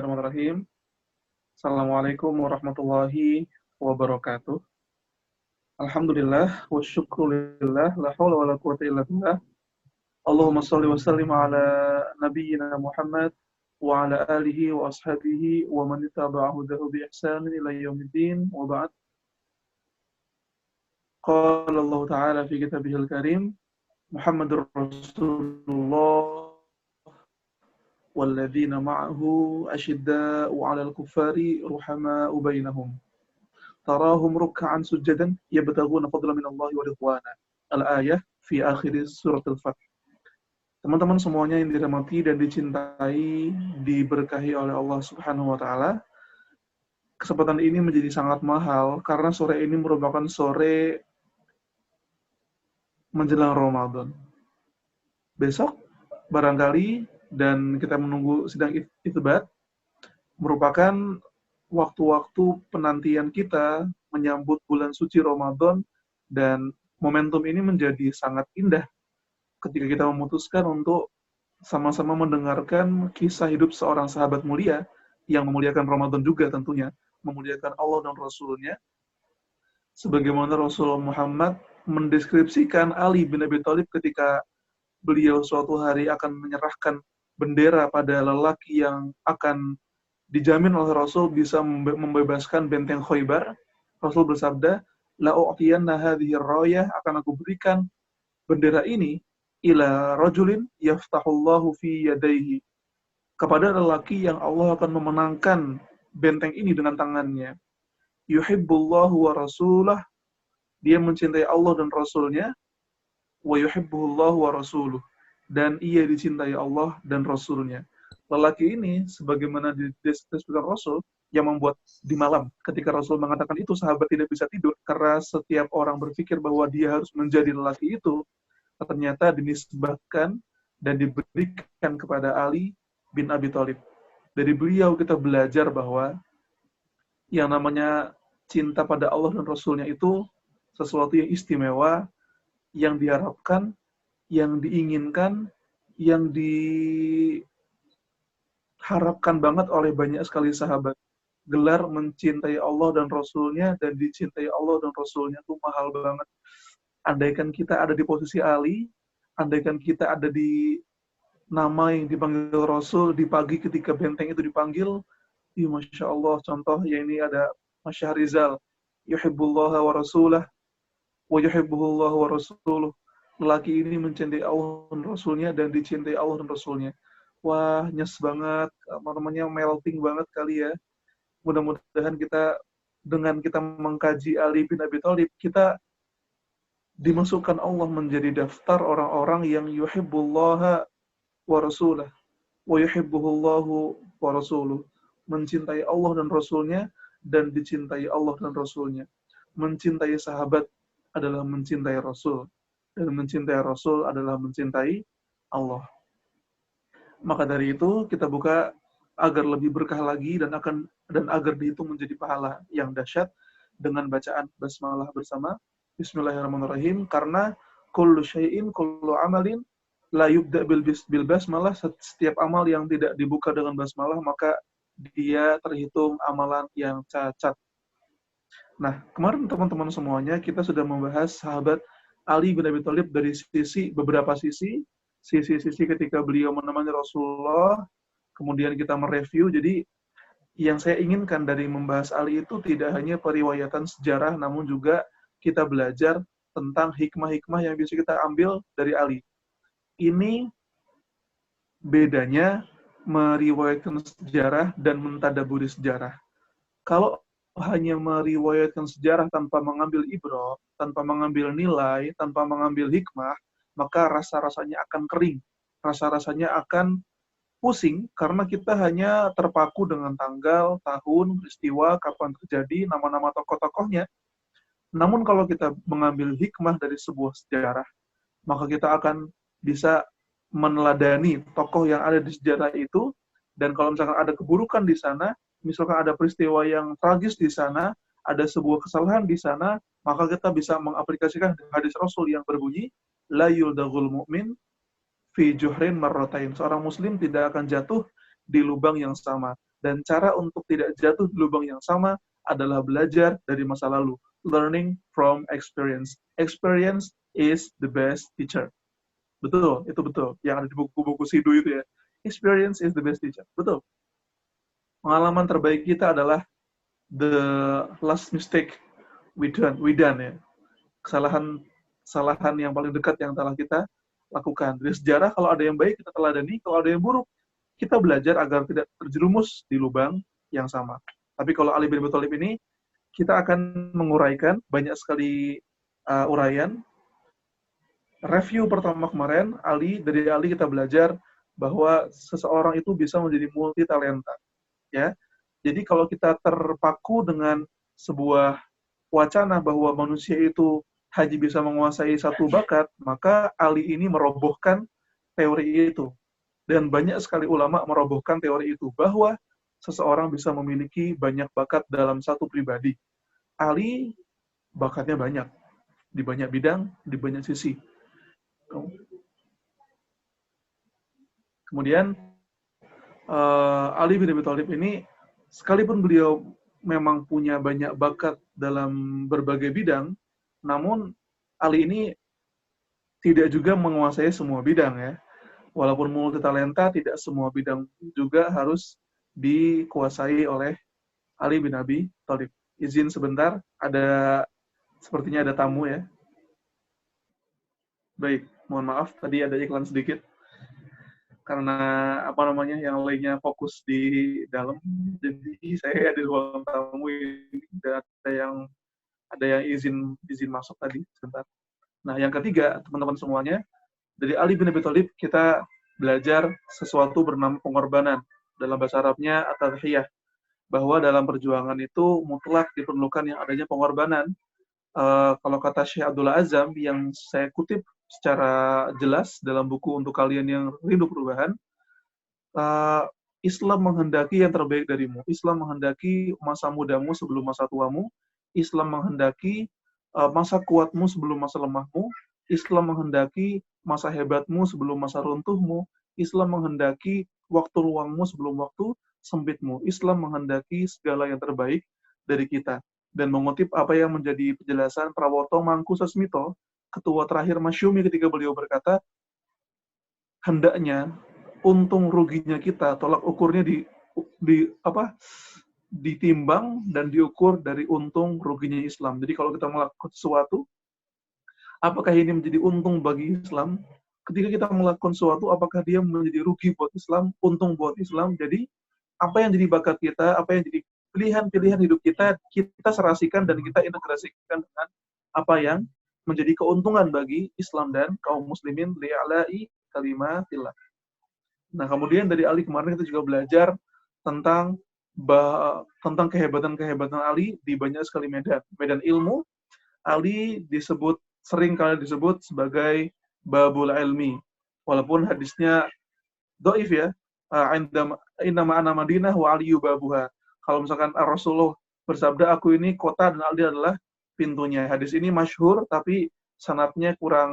Bismillahirrahmanirrahim. Assalamualaikum warahmatullahi wabarakatuh. Alhamdulillah wa syukrulillah la haula wa la quwwata illa billah. Allahumma shalli wa sallim ala nabiyyina Muhammad wa ala alihi wa ashabihi wa man ittaba'ahu bi ihsan ila yaumiddin wa ba'd. Qala Allah Ta'ala fi kitabihil karim, Muhammadur Rasulullah والذين معه أشداء على الكفار رحماء بينهم تراهم ركعا سجدا يبتغون فضلا من الله ورضوانا. Al-ayah fi akhir surat Al-Fath. Teman-teman semuanya yang dirahmati dan dicintai, diberkahi oleh Allah Subhanahu wa taala. Kesempatan ini menjadi sangat mahal karena sore ini merupakan sore menjelang Ramadan. Besok barangkali dan kita menunggu sidang itsbat merupakan waktu-waktu penantian kita menyambut bulan suci Ramadan, dan momentum ini menjadi sangat indah ketika kita memutuskan untuk sama-sama mendengarkan kisah hidup seorang sahabat mulia yang memuliakan Ramadan juga tentunya, memuliakan Allah dan Rasul-Nya. Sebagaimana Rasulullah Muhammad mendeskripsikan Ali bin Abi Thalib ketika beliau suatu hari akan menyerahkan bendera pada lelaki yang akan dijamin oleh Rasul bisa membebaskan benteng Khaybar. Rasul bersabda, la u'tiyanna hadhihi ar-rayah, akan aku berikan bendera ini ila rajulin yaftahullahu fi yadayhi, kepada lelaki yang Allah akan memenangkan benteng ini dengan tangannya. Yuhibbullahu wa rasulah, dia mencintai Allah dan Rasulnya. Wa yuhibbuhullahu wa rasuluh, dan ia dicintai Allah dan Rasulnya. Lelaki ini, sebagaimana dideskripsikan Rasul, yang membuat di malam, ketika Rasul mengatakan itu, sahabat tidak bisa tidur, karena setiap orang berpikir bahwa dia harus menjadi lelaki itu, ternyata dinisbahkan dan diberikan kepada Ali bin Abi Thalib. Dari beliau kita belajar bahwa yang namanya cinta pada Allah dan Rasulnya itu sesuatu yang istimewa, yang diharapkan, yang diinginkan, yang diharapkan banget oleh banyak sekali sahabat. Gelar mencintai Allah dan Rasulnya dan dicintai Allah dan Rasulnya itu mahal banget. Andaikan kita ada di posisi Ali, andaikan kita ada di nama yang dipanggil Rasul di pagi ketika benteng itu dipanggil, Masya Allah, contoh ya ini ada Masya Rizal, yuhibbullaha wa rasulah, wa yuhibbuhullahu wa rasuluh. Lelaki ini mencintai Allah dan Rasulnya dan dicintai Allah dan Rasulnya. Wah, nyes banget, namanya melting banget kali ya. Mudah-mudahan kita, dengan kita mengkaji Ali bin Abi Thalib, kita dimasukkan Allah menjadi daftar orang-orang yang yuhibbullaha wa rasulah, wa yuhibbuhullahu wa rasuluh. Mencintai Allah dan Rasulnya dan dicintai Allah dan Rasulnya. Mencintai sahabat adalah mencintai Rasul, dan mencintai Rasul adalah mencintai Allah. Maka dari itu kita buka agar lebih berkah lagi dan agar dihitung menjadi pahala yang dahsyat dengan bacaan basmalah bersama. Bismillahirrahmanirrahim. Karena kullu syai'in, kullu amalin la yubda bil basmalah, setiap amal yang tidak dibuka dengan basmalah maka dia terhitung amalan yang cacat. Nah, kemarin teman-teman semuanya kita sudah membahas sahabat Ali bin Abi Thalib dari beberapa sisi ketika beliau menemani Rasulullah, kemudian kita mereview. Jadi yang saya inginkan dari membahas Ali itu tidak hanya periwayatan sejarah, namun juga kita belajar tentang hikmah-hikmah yang bisa kita ambil dari Ali. Ini bedanya meriwayatkan sejarah dan mentadaburi sejarah. Kalau hanya meriwayatkan sejarah tanpa mengambil ibrah, tanpa mengambil nilai, tanpa mengambil hikmah, maka rasa-rasanya akan kering. Rasa-rasanya akan pusing karena kita hanya terpaku dengan tanggal, tahun, peristiwa, kapan terjadi, nama-nama tokoh-tokohnya. Namun kalau kita mengambil hikmah dari sebuah sejarah, maka kita akan bisa meneladani tokoh yang ada di sejarah itu, dan kalau misalkan ada keburukan di sana, misalkan ada peristiwa yang tragis di sana, ada sebuah kesalahan di sana, maka kita bisa mengaplikasikan hadis Rasul yang berbunyi, la yuldagul mu'min fi juhrin marratain. Seorang muslim tidak akan jatuh di lubang yang sama. Dan cara untuk tidak jatuh di lubang yang sama adalah belajar dari masa lalu. Learning from experience. Experience is the best teacher. Betul, itu betul. Yang ada di buku-buku Sidu itu ya. Experience is the best teacher. Betul. Pengalaman terbaik kita adalah the last mistake we done ya. Kesalahan yang paling dekat yang telah kita lakukan. Dari sejarah, kalau ada yang baik, kita teladani. Kalau ada yang buruk, kita belajar agar tidak terjerumus di lubang yang sama. Tapi kalau Ali bin Abi Thalib ini, kita akan menguraikan banyak sekali uraian. Review pertama kemarin, dari Ali kita belajar bahwa seseorang itu bisa menjadi multi talenta. Ya, jadi kalau kita terpaku dengan sebuah wacana bahwa manusia itu hanya bisa menguasai satu bakat, maka Ali ini merobohkan teori itu. Dan banyak sekali ulama merobohkan teori itu, bahwa seseorang bisa memiliki banyak bakat dalam satu pribadi. Ali bakatnya banyak, di banyak bidang, di banyak sisi. Kemudian, Ali bin Abi Thalib ini, sekalipun beliau memang punya banyak bakat dalam berbagai bidang, namun Ali ini tidak juga menguasai semua bidang ya. Walaupun multi talenta, tidak semua bidang juga harus dikuasai oleh Ali bin Abi Thalib. Izin sebentar, sepertinya ada tamu ya. Baik, mohon maaf tadi ada iklan sedikit karena yang lainnya fokus di dalam, jadi saya di ruang tamu ini ada yang izin masuk tadi sebentar. Nah, yang ketiga, teman-teman semuanya, dari Ali bin Abi Thalib kita belajar sesuatu bernama pengorbanan. Dalam bahasa Arabnya at-tadhiyah, bahwa dalam perjuangan itu mutlak diperlukan yang adanya pengorbanan. Kalau kata Syekh Abdullah Azzam yang saya kutip secara jelas dalam buku Untuk Kalian yang Rindu Perubahan, Islam menghendaki yang terbaik darimu. Islam menghendaki masa mudamu sebelum masa tuamu. Islam menghendaki masa kuatmu sebelum masa lemahmu. Islam menghendaki masa hebatmu sebelum masa runtuhmu. Islam menghendaki waktu luangmu sebelum waktu sempitmu. Islam menghendaki segala yang terbaik dari kita. Dan mengutip apa yang menjadi penjelasan Prawoto Mangkusasmito, ketua terakhir Masyumi, ketika beliau berkata, hendaknya untung ruginya kita, tolak ukurnya ditimbang dan diukur dari untung ruginya Islam. Jadi kalau kita melakukan sesuatu, apakah ini menjadi untung bagi Islam? Ketika kita melakukan sesuatu, apakah dia menjadi rugi buat Islam, untung buat Islam? Jadi apa yang jadi bakat kita, apa yang jadi pilihan-pilihan hidup kita, kita serasikan dan kita integrasikan dengan apa yang menjadi keuntungan bagi Islam dan kaum muslimin li'ala'i kalimatillah. Nah, kemudian dari Ali kemarin kita juga belajar tentang kehebatan-kehebatan Ali di banyak sekali medan. Medan ilmu, Ali sering kali disebut sebagai babul ilmi. Walaupun hadisnya dhaif ya. Innama ana Madinah wa aliyu babuha. Kalau misalkan Rasulullah bersabda, aku ini kota dan Ali adalah pintunya. Hadis ini masyhur tapi sanadnya kurang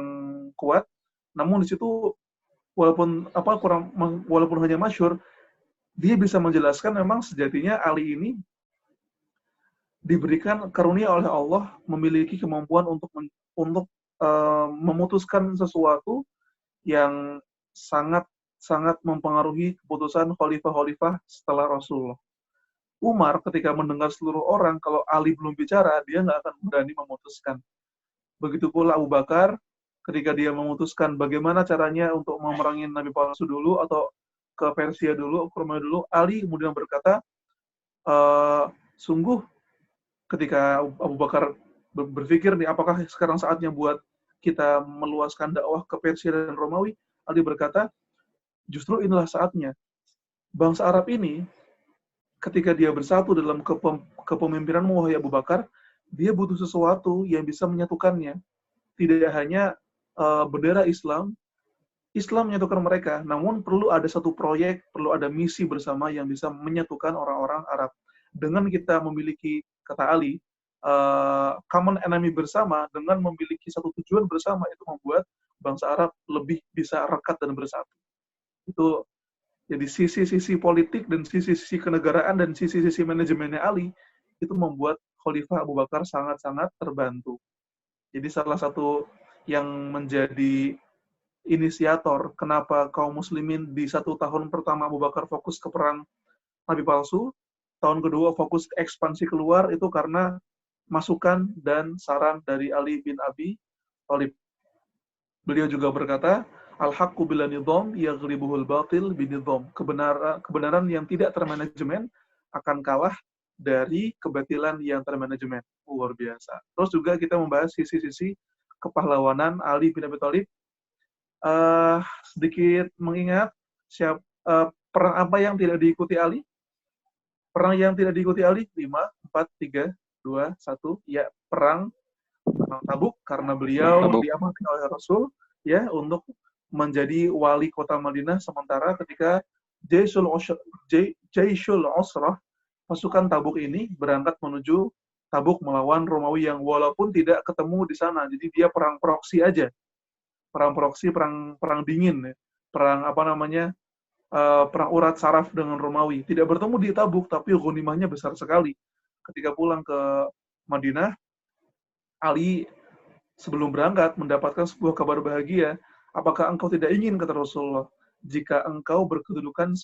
kuat. Namun di situ walaupun hanya masyhur, dia bisa menjelaskan memang sejatinya Ali ini diberikan karunia oleh Allah memiliki kemampuan untuk memutuskan sesuatu yang sangat mempengaruhi keputusan khalifah-khalifah setelah Rasulullah. Umar ketika mendengar seluruh orang kalau Ali belum bicara, dia nggak akan berani memutuskan. Begitu pula Abu Bakar, ketika dia memutuskan bagaimana caranya untuk memerangi Nabi palsu dulu, atau ke Persia dulu, ke Romawi dulu, Ali kemudian berkata, sungguh ketika Abu Bakar berpikir nih, apakah sekarang saatnya buat kita meluaskan dakwah ke Persia dan Romawi? Ali berkata, justru inilah saatnya. Bangsa Arab ini, ketika dia bersatu dalam kepemimpinanmu, wahai Abu Bakar, dia butuh sesuatu yang bisa menyatukannya. Tidak hanya bendera Islam menyatukan mereka, namun perlu ada satu proyek, perlu ada misi bersama yang bisa menyatukan orang-orang Arab. Dengan kita memiliki, kata Ali, common enemy bersama, dengan memiliki satu tujuan bersama, itu membuat bangsa Arab lebih bisa rekat dan bersatu. Itu Jadi sisi-sisi politik dan sisi-sisi kenegaraan dan sisi-sisi manajemennya Ali itu membuat Khalifah Abu Bakar sangat-sangat terbantu. Jadi salah satu yang menjadi inisiator kenapa kaum muslimin di 1 tahun pertama Abu Bakar fokus ke perang Nabi palsu, tahun kedua fokus ekspansi keluar itu karena masukan dan saran dari Ali bin Abi Thalib. Beliau juga berkata, Al-haqqu bila nidham yaghlibuhul batil binidham. Kebenaran yang tidak termanajemen akan kalah dari kebatilan yang termanajemen. Luar biasa. Terus juga kita membahas sisi-sisi kepahlawanan Ali bin Abi Thalib. Sedikit mengingat perang apa yang tidak diikuti Ali? Perang yang tidak diikuti Ali 5, 4, 3, 2, 1. Ya, perang Tabuk karena beliau diamankan oleh Rasul ya untuk menjadi wali kota Madinah sementara ketika Jaisul Usrah pasukan Tabuk ini berangkat menuju Tabuk melawan Romawi yang walaupun tidak ketemu di sana. Jadi dia perang proksi aja. Perang proksi, perang dingin ya. Perang apa namanya? Perang urat saraf dengan Romawi. Tidak bertemu di Tabuk tapi ghanimahnya besar sekali. Ketika pulang ke Madinah, Ali sebelum berangkat mendapatkan sebuah kabar bahagia. Apakah engkau tidak ingin, kata Rasulullah, jika engkau berkedudukan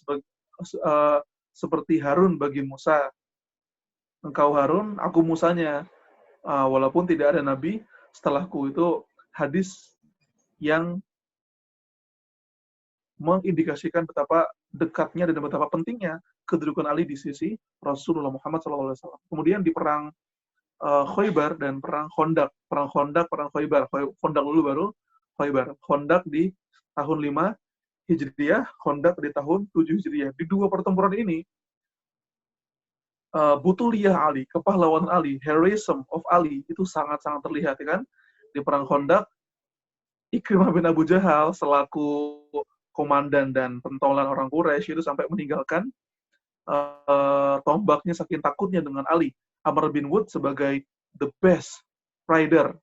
seperti Harun bagi Musa. Engkau Harun, aku Musanya. Walaupun tidak ada nabi setelahku. Itu hadis yang mengindikasikan betapa dekatnya dan betapa pentingnya kedudukan Ali di sisi Rasulullah Muhammad SAW. Kemudian di perang Khaybar dan perang Khandaq. Perang Khandaq, perang Khaybar. Khandaq dulu baru Khaybar. Khandaq di tahun 5 Hijriah, Khandaq di tahun 7 Hijriah. Di dua pertempuran ini, butuliyah Ali, kepahlawanan Ali, heroism of Ali, itu sangat-sangat terlihat, ya kan? Di perang Khandaq, Ikrimah bin Abu Jahal selaku komandan dan pentolan orang Quraisy itu sampai meninggalkan tombaknya saking takutnya dengan Ali. Amr bin Wud sebagai the best rider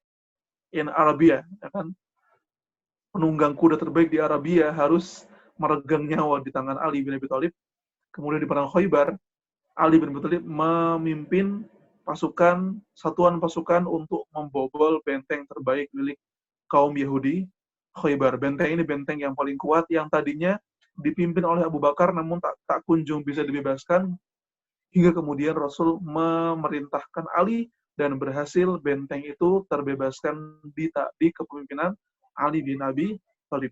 in Arabia, ya kan? Penunggang kuda terbaik di Arabia harus meregang nyawa di tangan Ali bin Abi Thalib. Kemudian di perang Khaybar, Ali bin Abi Thalib memimpin satuan pasukan untuk membobol benteng terbaik milik kaum Yahudi, Khaybar. Benteng ini benteng yang paling kuat yang tadinya dipimpin oleh Abu Bakar namun tak kunjung bisa dibebaskan. Hingga kemudian Rasul memerintahkan Ali dan berhasil benteng itu terbebaskan di kepemimpinan Ali bin Abi Thalib.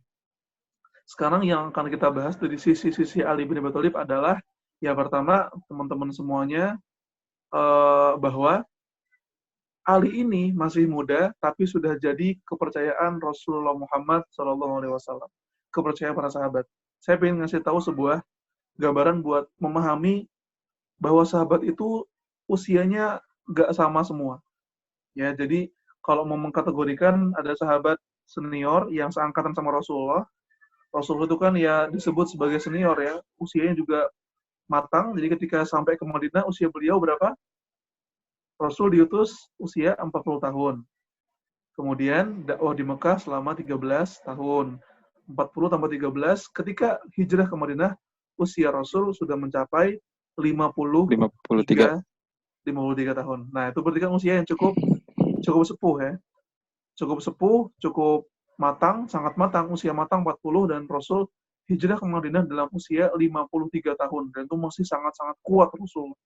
Sekarang yang akan kita bahas dari sisi-sisi Ali bin Abi Thalib adalah yang pertama, teman-teman semuanya, bahwa Ali ini masih muda tapi sudah jadi kepercayaan Rasulullah Muhammad SAW. Kepercayaan para sahabat. Saya ingin ngasih tahu sebuah gambaran buat memahami bahwa sahabat itu usianya nggak sama semua. Ya, jadi kalau mau mengkategorikan ada sahabat senior yang seangkatan sama Rasulullah. Rasulullah itu kan ya disebut sebagai senior ya, usianya juga matang. Jadi ketika sampai ke Madinah usia beliau berapa? Rasul diutus usia 40 tahun. Kemudian dakwah di Mekah selama 13 tahun. 40 tambah 13, ketika hijrah ke Madinah, usia Rasul sudah mencapai 53 tahun. Nah, itu berarti kan usia yang cukup sepuh ya. Cukup sepuh, cukup matang, sangat matang, usia matang 40 dan Rasul hijrah ke Madinah dalam usia 53 tahun dan itu masih sangat-sangat kuat Rasul.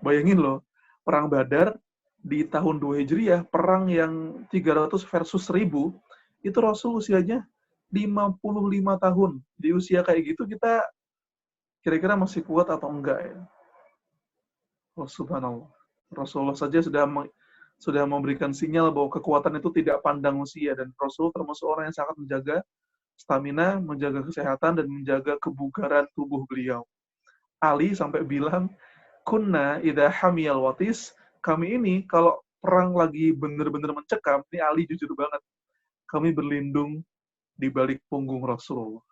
Bayangin loh, perang Badar di tahun 2 Hijriah, perang yang 300 versus 1000, itu Rasul usianya 55 tahun. Di usia kayak gitu kita kira-kira masih kuat atau enggak ya? Oh, subhanallah. Rasulullah saja sudah memberikan sinyal bahwa kekuatan itu tidak pandang usia dan Rasul termasuk orang yang sangat menjaga stamina, menjaga kesehatan dan menjaga kebugaran tubuh beliau. Ali sampai bilang, "Kunna idza hamiyal watis," kami ini kalau perang lagi benar-benar mencekam, ini Ali jujur banget. Kami berlindung di balik punggung Rasulullah.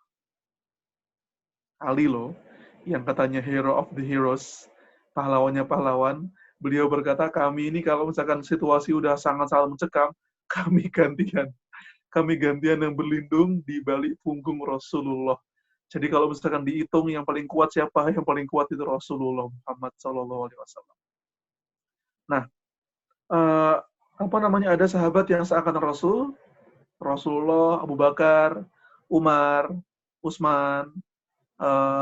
Ali loh, yang katanya hero of the heroes, pahlawannya pahlawan, beliau berkata, kami ini kalau misalkan situasi udah sangat-sangat mencekam, kami gantian yang berlindung di balik punggung Rasulullah. Jadi kalau misalkan dihitung yang paling kuat siapa? Yang paling kuat itu Rasulullah Muhammad SAW. Nah, eh, apa namanya, ada sahabat yang seakan Rasul, Rasulullah, Abu Bakar, Umar, Utsman,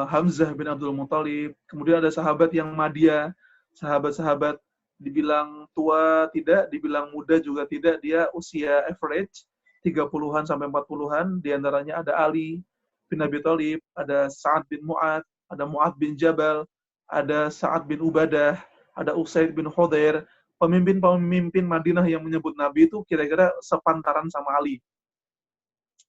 Hamzah bin Abdul Muthalib. Kemudian ada sahabat yang madya, sahabat-sahabat dibilang tua tidak, dibilang muda juga tidak, dia usia average 30-an sampai 40-an, di antaranya ada Ali bin Abi Thalib, ada Sa'ad bin Mu'ad, ada Mu'ad bin Jabal, ada Sa'ad bin Ubadah, ada Usaid bin Khudair, pemimpin-pemimpin Madinah yang menyebut Nabi itu kira-kira sepantaran sama Ali.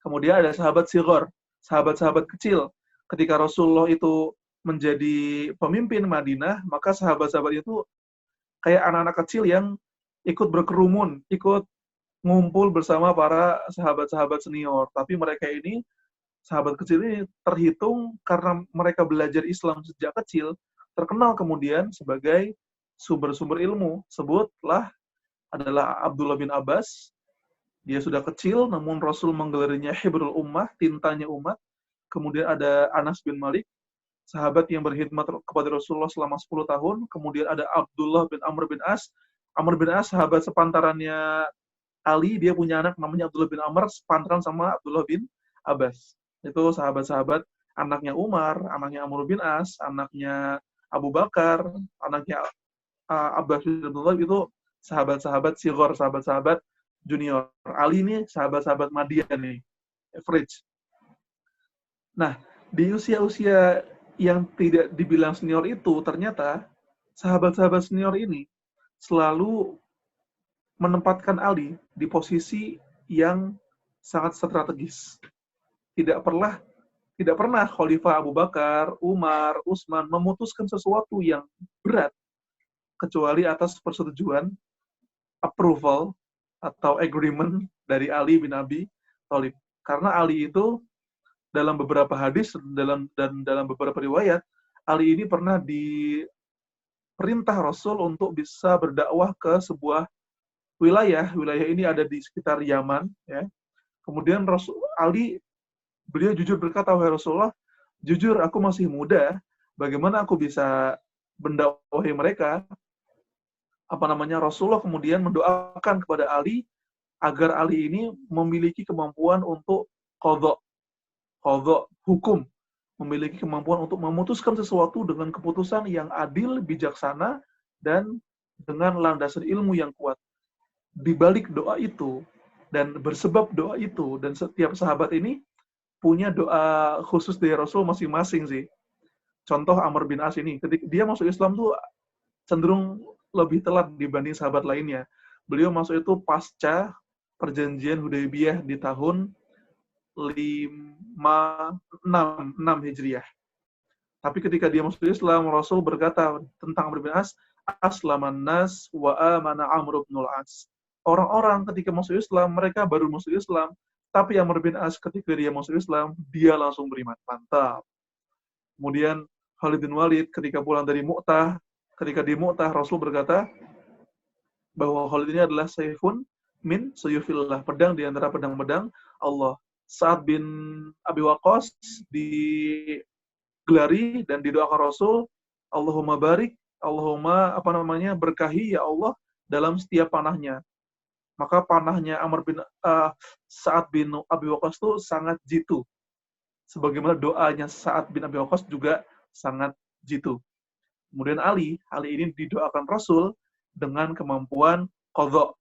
Kemudian ada sahabat Sighar, sahabat-sahabat kecil. Ketika Rasulullah itu menjadi pemimpin Madinah, maka sahabat-sahabat itu kayak anak-anak kecil yang ikut berkerumun, ikut ngumpul bersama para sahabat-sahabat senior. Tapi mereka ini, sahabat kecil ini terhitung karena mereka belajar Islam sejak kecil, terkenal kemudian sebagai sumber-sumber ilmu. Sebutlah adalah Abdullah bin Abbas. Dia sudah kecil, namun Rasul menggelarinya Hibrul Ummah, tintanya umat. Kemudian ada Anas bin Malik, sahabat yang berkhidmat kepada Rasulullah selama 10 tahun. Kemudian ada Abdullah bin Amr bin As. Amr bin As, sahabat sepantarannya Ali, dia punya anak namanya Abdullah bin Amr, sepantaran sama Abdullah bin Abbas. Itu sahabat-sahabat, anaknya Umar, anaknya Amr bin As, anaknya Abu Bakar, anaknya Abbas bin Abdullah, itu sahabat-sahabat Sighar, sahabat-sahabat junior. Ali ini sahabat-sahabat Madiyah nih, average. Nah, di usia-usia yang tidak dibilang senior itu, ternyata sahabat-sahabat senior ini selalu menempatkan Ali di posisi yang sangat strategis. Tidak pernah Khalifah Abu Bakar, Umar, Utsman memutuskan sesuatu yang berat kecuali atas persetujuan, approval atau agreement dari Ali bin Abi Thalib. Karena Ali itu dalam beberapa hadis dan dalam beberapa riwayat, Ali ini pernah diperintah Rasul untuk bisa berdakwah ke sebuah wilayah. Wilayah ini ada di sekitar Yaman, ya. Kemudian beliau jujur berkata, "Wahai Rasulullah, jujur aku masih muda, bagaimana aku bisa mendakwahi mereka?" Rasulullah kemudian mendoakan kepada Ali agar Ali ini memiliki kemampuan untuk qadha hukum, memiliki kemampuan untuk memutuskan sesuatu dengan keputusan yang adil, bijaksana, dan dengan landasan ilmu yang kuat. Di balik doa itu dan bersebab doa itu, dan setiap sahabat ini punya doa khusus dari Rasul masing-masing sih. Contoh Amr bin As ini, ketika dia masuk Islam tuh cenderung lebih telat dibanding sahabat lainnya. Beliau masuk itu pasca perjanjian Hudaybiyah di tahun 6 Hijriah. Tapi ketika dia masuk Islam, Rasul berkata tentang Amr bin As, "Aslaman nas wa amana Amr bin As." Orang-orang ketika masuk Islam, mereka baru masuk Islam. Tapi Amr bin As ketika dia masuk Islam, dia langsung beriman. Mantap. Kemudian Khalid bin Walid ketika pulang dari Mu'tah, ketika di Mu'tah, Rasul berkata bahwa Khalid ini adalah sayfun min suyufillah, pedang di antara pedang-pedang Allah. Sa'ad bin Abi Waqqas digelari dan didoakan Rasul, Allahumma barik, Allahumma berkahi ya Allah dalam setiap panahnya. Maka panahnya Sa'ad bin Abi Waqqas itu sangat jitu. Sebagaimana doanya Sa'ad bin Abi Waqqas juga sangat jitu. Kemudian Ali ini didoakan Rasul dengan kemampuan qadha.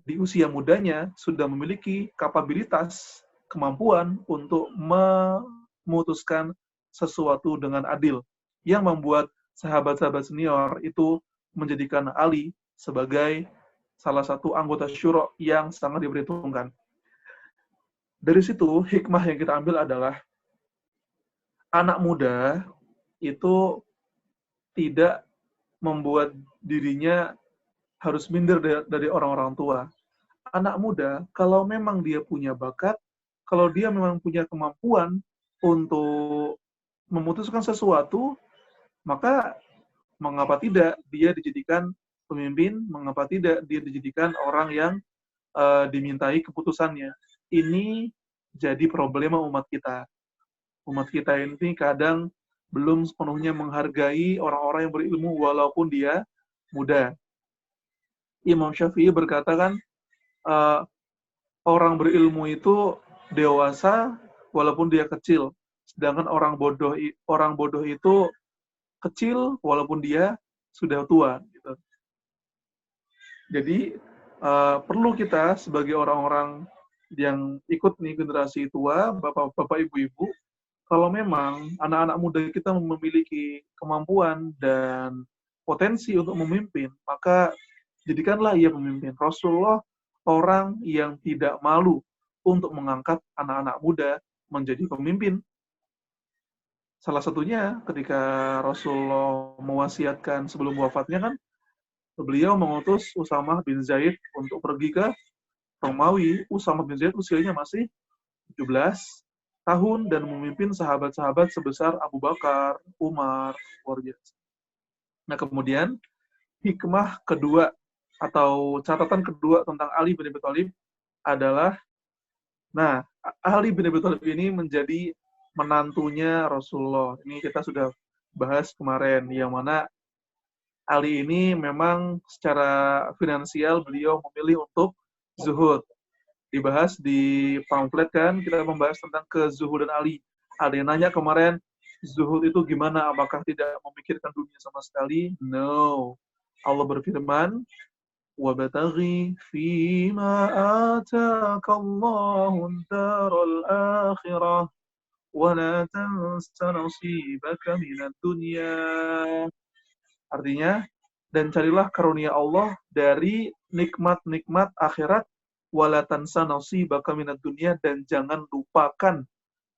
Di usia mudanya sudah memiliki kapabilitas, kemampuan untuk memutuskan sesuatu dengan adil, yang membuat sahabat-sahabat senior itu menjadikan Ali sebagai salah satu anggota syura yang sangat diperhitungkan. Dari situ, hikmah yang kita ambil adalah anak muda itu tidak membuat dirinya harus minder dari orang-orang tua. Anak muda, kalau memang dia punya bakat, kalau dia memang punya kemampuan untuk memutuskan sesuatu, maka mengapa tidak dia dijadikan pemimpin, mengapa tidak dia dijadikan orang yang dimintai keputusannya. Ini jadi problema umat kita. Umat kita ini kadang belum sepenuhnya menghargai orang-orang yang berilmu walaupun dia muda. Imam Syafi'i berkata kan, eh, orang berilmu itu dewasa walaupun dia kecil, sedangkan orang bodoh itu kecil walaupun dia sudah tua. Gitu. Jadi perlu kita sebagai orang-orang yang ikut nih generasi tua, bapak-bapak, ibu-ibu, kalau memang anak-anak muda kita memiliki kemampuan dan potensi untuk memimpin, maka jadikanlah ia pemimpin. Rasulullah orang yang tidak malu untuk mengangkat anak-anak muda menjadi pemimpin. Salah satunya ketika Rasulullah mewasiatkan sebelum wafatnya kan, beliau mengutus Usamah bin Zaid untuk pergi ke Romawi. Usamah bin Zaid usianya masih 17 tahun dan memimpin sahabat-sahabat sebesar Abu Bakar, Umar, luar biasa. Nah kemudian hikmah kedua atau catatan kedua tentang Ali bin Abi Thalib adalah, nah Ali bin Abi Thalib ini menjadi menantunya Rasulullah. Ini kita sudah bahas kemarin, yang mana Ali ini memang secara finansial beliau memilih untuk zuhud. Dibahas di pamflet kan, kita membahas tentang kezuhudan Ali. Ada yang nanya kemarin, zuhud itu gimana? Apakah tidak memikirkan dunia sama sekali? No. Allah berfirman, وَبَتَغِ فِيمَا آتَاكَ اللَّهُ الدَّارَ الْآخِرَةَ وَلَا تَنْسَ نَصِيبَكَ مِنَ الدُّنْيَا. Artinya, dan carilah karunia Allah dari nikmat-nikmat akhirat, wala tansa nasibaka minad dunya, dan jangan lupakan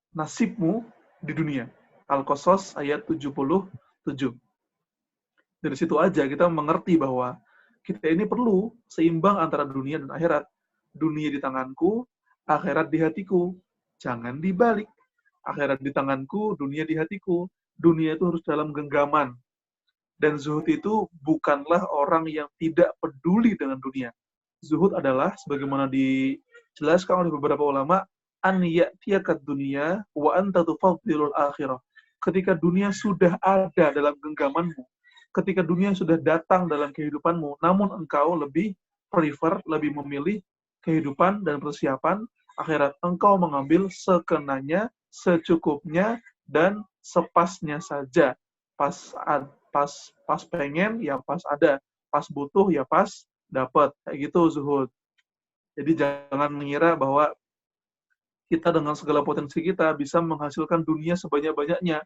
nasibmu di dunia. Al-Qasas ayat 77. Dari situ aja kita mengerti bahwa kita ini perlu seimbang antara dunia dan akhirat. Dunia di tanganku, akhirat di hatiku. Jangan dibalik. Akhirat di tanganku, dunia di hatiku. Dunia itu harus dalam genggaman. Dan zuhud itu bukanlah orang yang tidak peduli dengan dunia. Zuhud adalah, sebagaimana dijelaskan oleh beberapa ulama, an ya'tiyakat dunia wa anta tufaddilul akhirah. Ketika dunia sudah ada dalam genggamanmu, ketika dunia sudah datang dalam kehidupanmu, namun engkau lebih prefer, lebih memilih kehidupan dan persiapan akhirat. Engkau mengambil sekenanya, secukupnya, dan sepasnya saja. Pas pengen ya pas ada, pas butuh ya pas dapat, kayak gitu zuhud. Jadi jangan mengira bahwa kita dengan segala potensi kita bisa menghasilkan dunia sebanyak-banyaknya.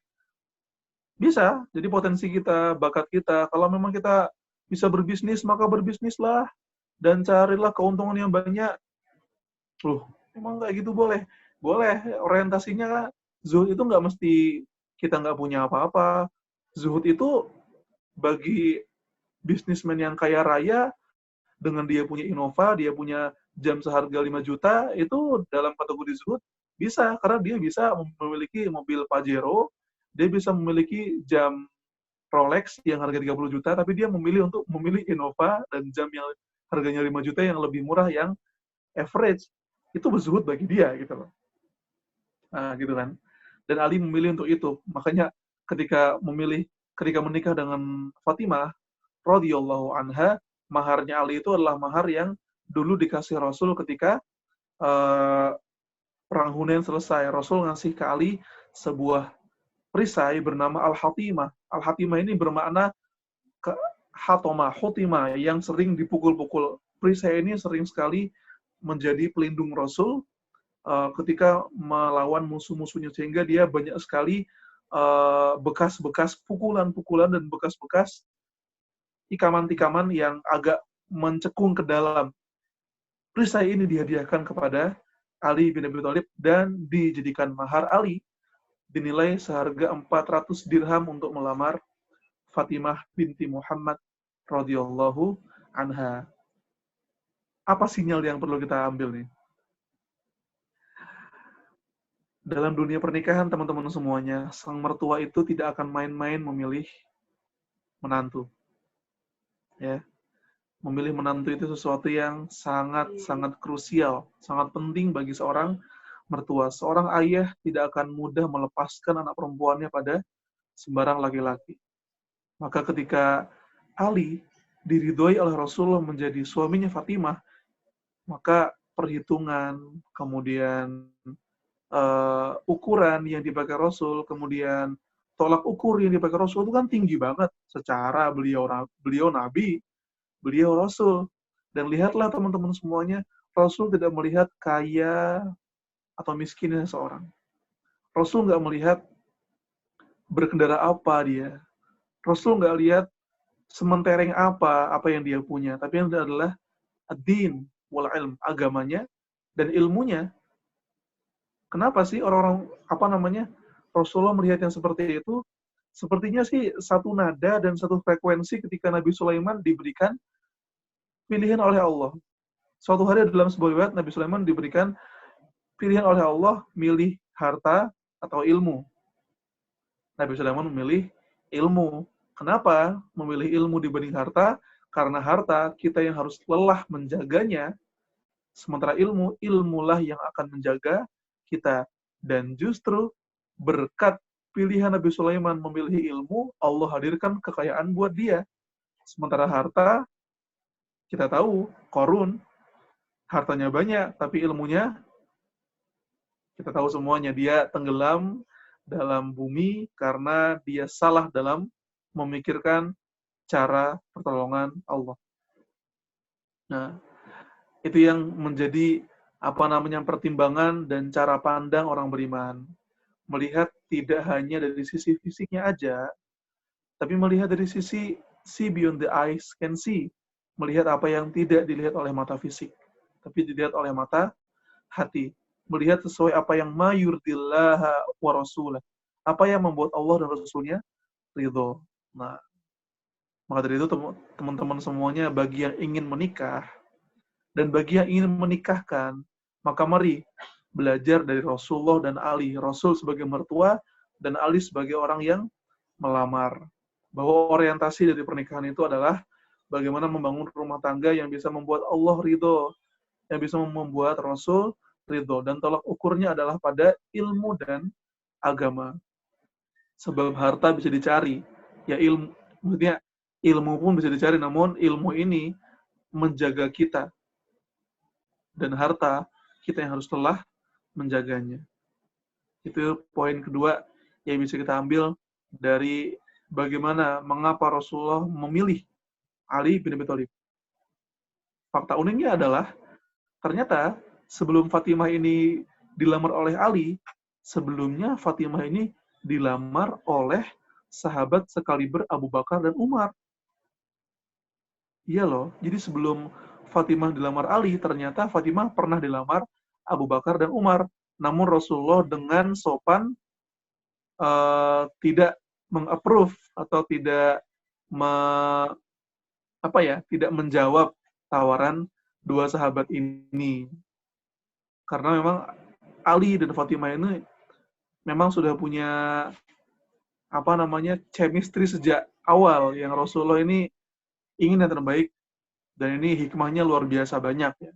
Bisa, jadi potensi kita, bakat kita, kalau memang kita bisa berbisnis, maka berbisnislah dan carilah keuntungan yang banyak. Loh, emang kayak gitu boleh? Boleh, orientasinya zuhud itu nggak mesti kita nggak punya apa-apa. Zuhud itu bagi bisnismen yang kaya raya, dengan dia punya Innova, dia punya jam seharga 5 juta, itu dalam kategori zuhud bisa, karena dia bisa memiliki mobil Pajero, dia bisa memiliki jam Rolex yang harga 30 juta, tapi dia memilih untuk memilih Innova dan jam yang harganya 5 juta yang lebih murah, yang average. Itu berzuhud bagi dia, gitu loh. Nah, gitu kan. Dan Ali memilih untuk itu. Makanya ketika menikah dengan Fatimah radhiyallahu anha, maharnya Ali itu adalah mahar yang dulu dikasih Rasul ketika perang Hunain selesai. Rasul ngasih ke Ali sebuah perisai bernama Al-Hatimah. Al-Hatimah ini bermakna Hutimah, yang sering dipukul-pukul. Perisai ini sering sekali menjadi pelindung Rasul ketika melawan musuh-musuhnya, sehingga dia banyak sekali bekas-bekas pukulan-pukulan dan bekas-bekas tikaman-tikaman yang agak mencekung ke dalam. Perisai ini dihadiahkan kepada Ali bin Abi Thalib dan dijadikan mahar Ali, dinilai seharga 400 dirham untuk melamar Fatimah binti Muhammad radhiyallahu anha. Apa sinyal yang perlu kita ambil nih? Dalam dunia pernikahan, teman-teman semuanya, sang mertua itu tidak akan main-main memilih menantu. Ya. Memilih menantu itu sesuatu yang sangat-sangat krusial, sangat penting bagi seorang mertua. Seorang ayah tidak akan mudah melepaskan anak perempuannya pada sembarang laki-laki. Maka ketika Ali diridhoi oleh Rasulullah menjadi suaminya Fatimah, maka perhitungan, kemudian ukuran yang dipakai Rasul, kemudian tolak ukur yang dipakai Rasul itu kan tinggi banget. Secara beliau Nabi, beliau Rasul. Dan lihatlah teman-teman semuanya, Rasul tidak melihat kaya atau miskinnya seseorang. Rasul nggak melihat berkendara apa dia. Rasul nggak lihat sementereng apa yang dia punya. Tapi yang adalah ad-din wal ilm, agamanya dan ilmunya. Kenapa sih orang-orang Rasulullah melihat yang seperti itu? Sepertinya sih satu nada dan satu frekuensi ketika Nabi Sulaiman diberikan pilihan oleh Allah. Suatu hari dalam sebuah riwayat Nabi Sulaiman diberikan pilihan oleh Allah milih harta atau ilmu. Nabi Sulaiman memilih ilmu. Kenapa memilih ilmu dibanding harta? Karena harta kita yang harus lelah menjaganya, sementara ilmulah yang akan menjaga kita. Dan justru berkat pilihan Nabi Sulaiman memilih ilmu, Allah hadirkan kekayaan buat dia. Sementara harta, kita tahu, Qarun, hartanya banyak, tapi ilmunya, kita tahu semuanya, dia tenggelam dalam bumi karena dia salah dalam memikirkan cara pertolongan Allah. Nah, itu yang menjadi pertimbangan dan cara pandang orang beriman. Melihat tidak hanya dari sisi fisiknya aja, tapi melihat dari sisi see beyond the eyes can see. Melihat apa yang tidak dilihat oleh mata fisik, tapi dilihat oleh mata hati. Melihat sesuai apa yang mayurdillaha wa rasulah. Apa yang membuat Allah dan Rasulnya ridho. Nah, maka dari itu teman-teman semuanya, bagi yang ingin menikah, dan bagi yang ingin menikahkan, maka mari belajar dari Rasulullah dan Ali. Rasul sebagai mertua, dan Ali sebagai orang yang melamar. Bahwa orientasi dari pernikahan itu adalah bagaimana membangun rumah tangga yang bisa membuat Allah ridho, yang bisa membuat Rasul ridho. Dan tolak ukurnya adalah pada ilmu dan agama. Sebab harta bisa dicari. Ya maksudnya ilmu pun bisa dicari, namun ilmu ini menjaga kita. Dan harta, kita yang harus lelah menjaganya. Itu poin kedua yang bisa kita ambil dari bagaimana, mengapa Rasulullah memilih Ali bin Abi Thalib. Fakta uniknya adalah, ternyata sebelum Fatimah ini dilamar oleh Ali, sebelumnya Fatimah ini dilamar oleh sahabat sekaliber Abu Bakar dan Umar. Iya loh, jadi sebelum Fatimah dilamar Ali, ternyata Fatimah pernah dilamar Abu Bakar dan Umar. Namun Rasulullah dengan sopan tidak mengapprove atau tidak tidak menjawab tawaran dua sahabat ini. Karena memang Ali dan Fatimah ini memang sudah punya chemistry sejak awal, yang Rasulullah ini ingin yang terbaik, dan ini hikmahnya luar biasa banyak ya.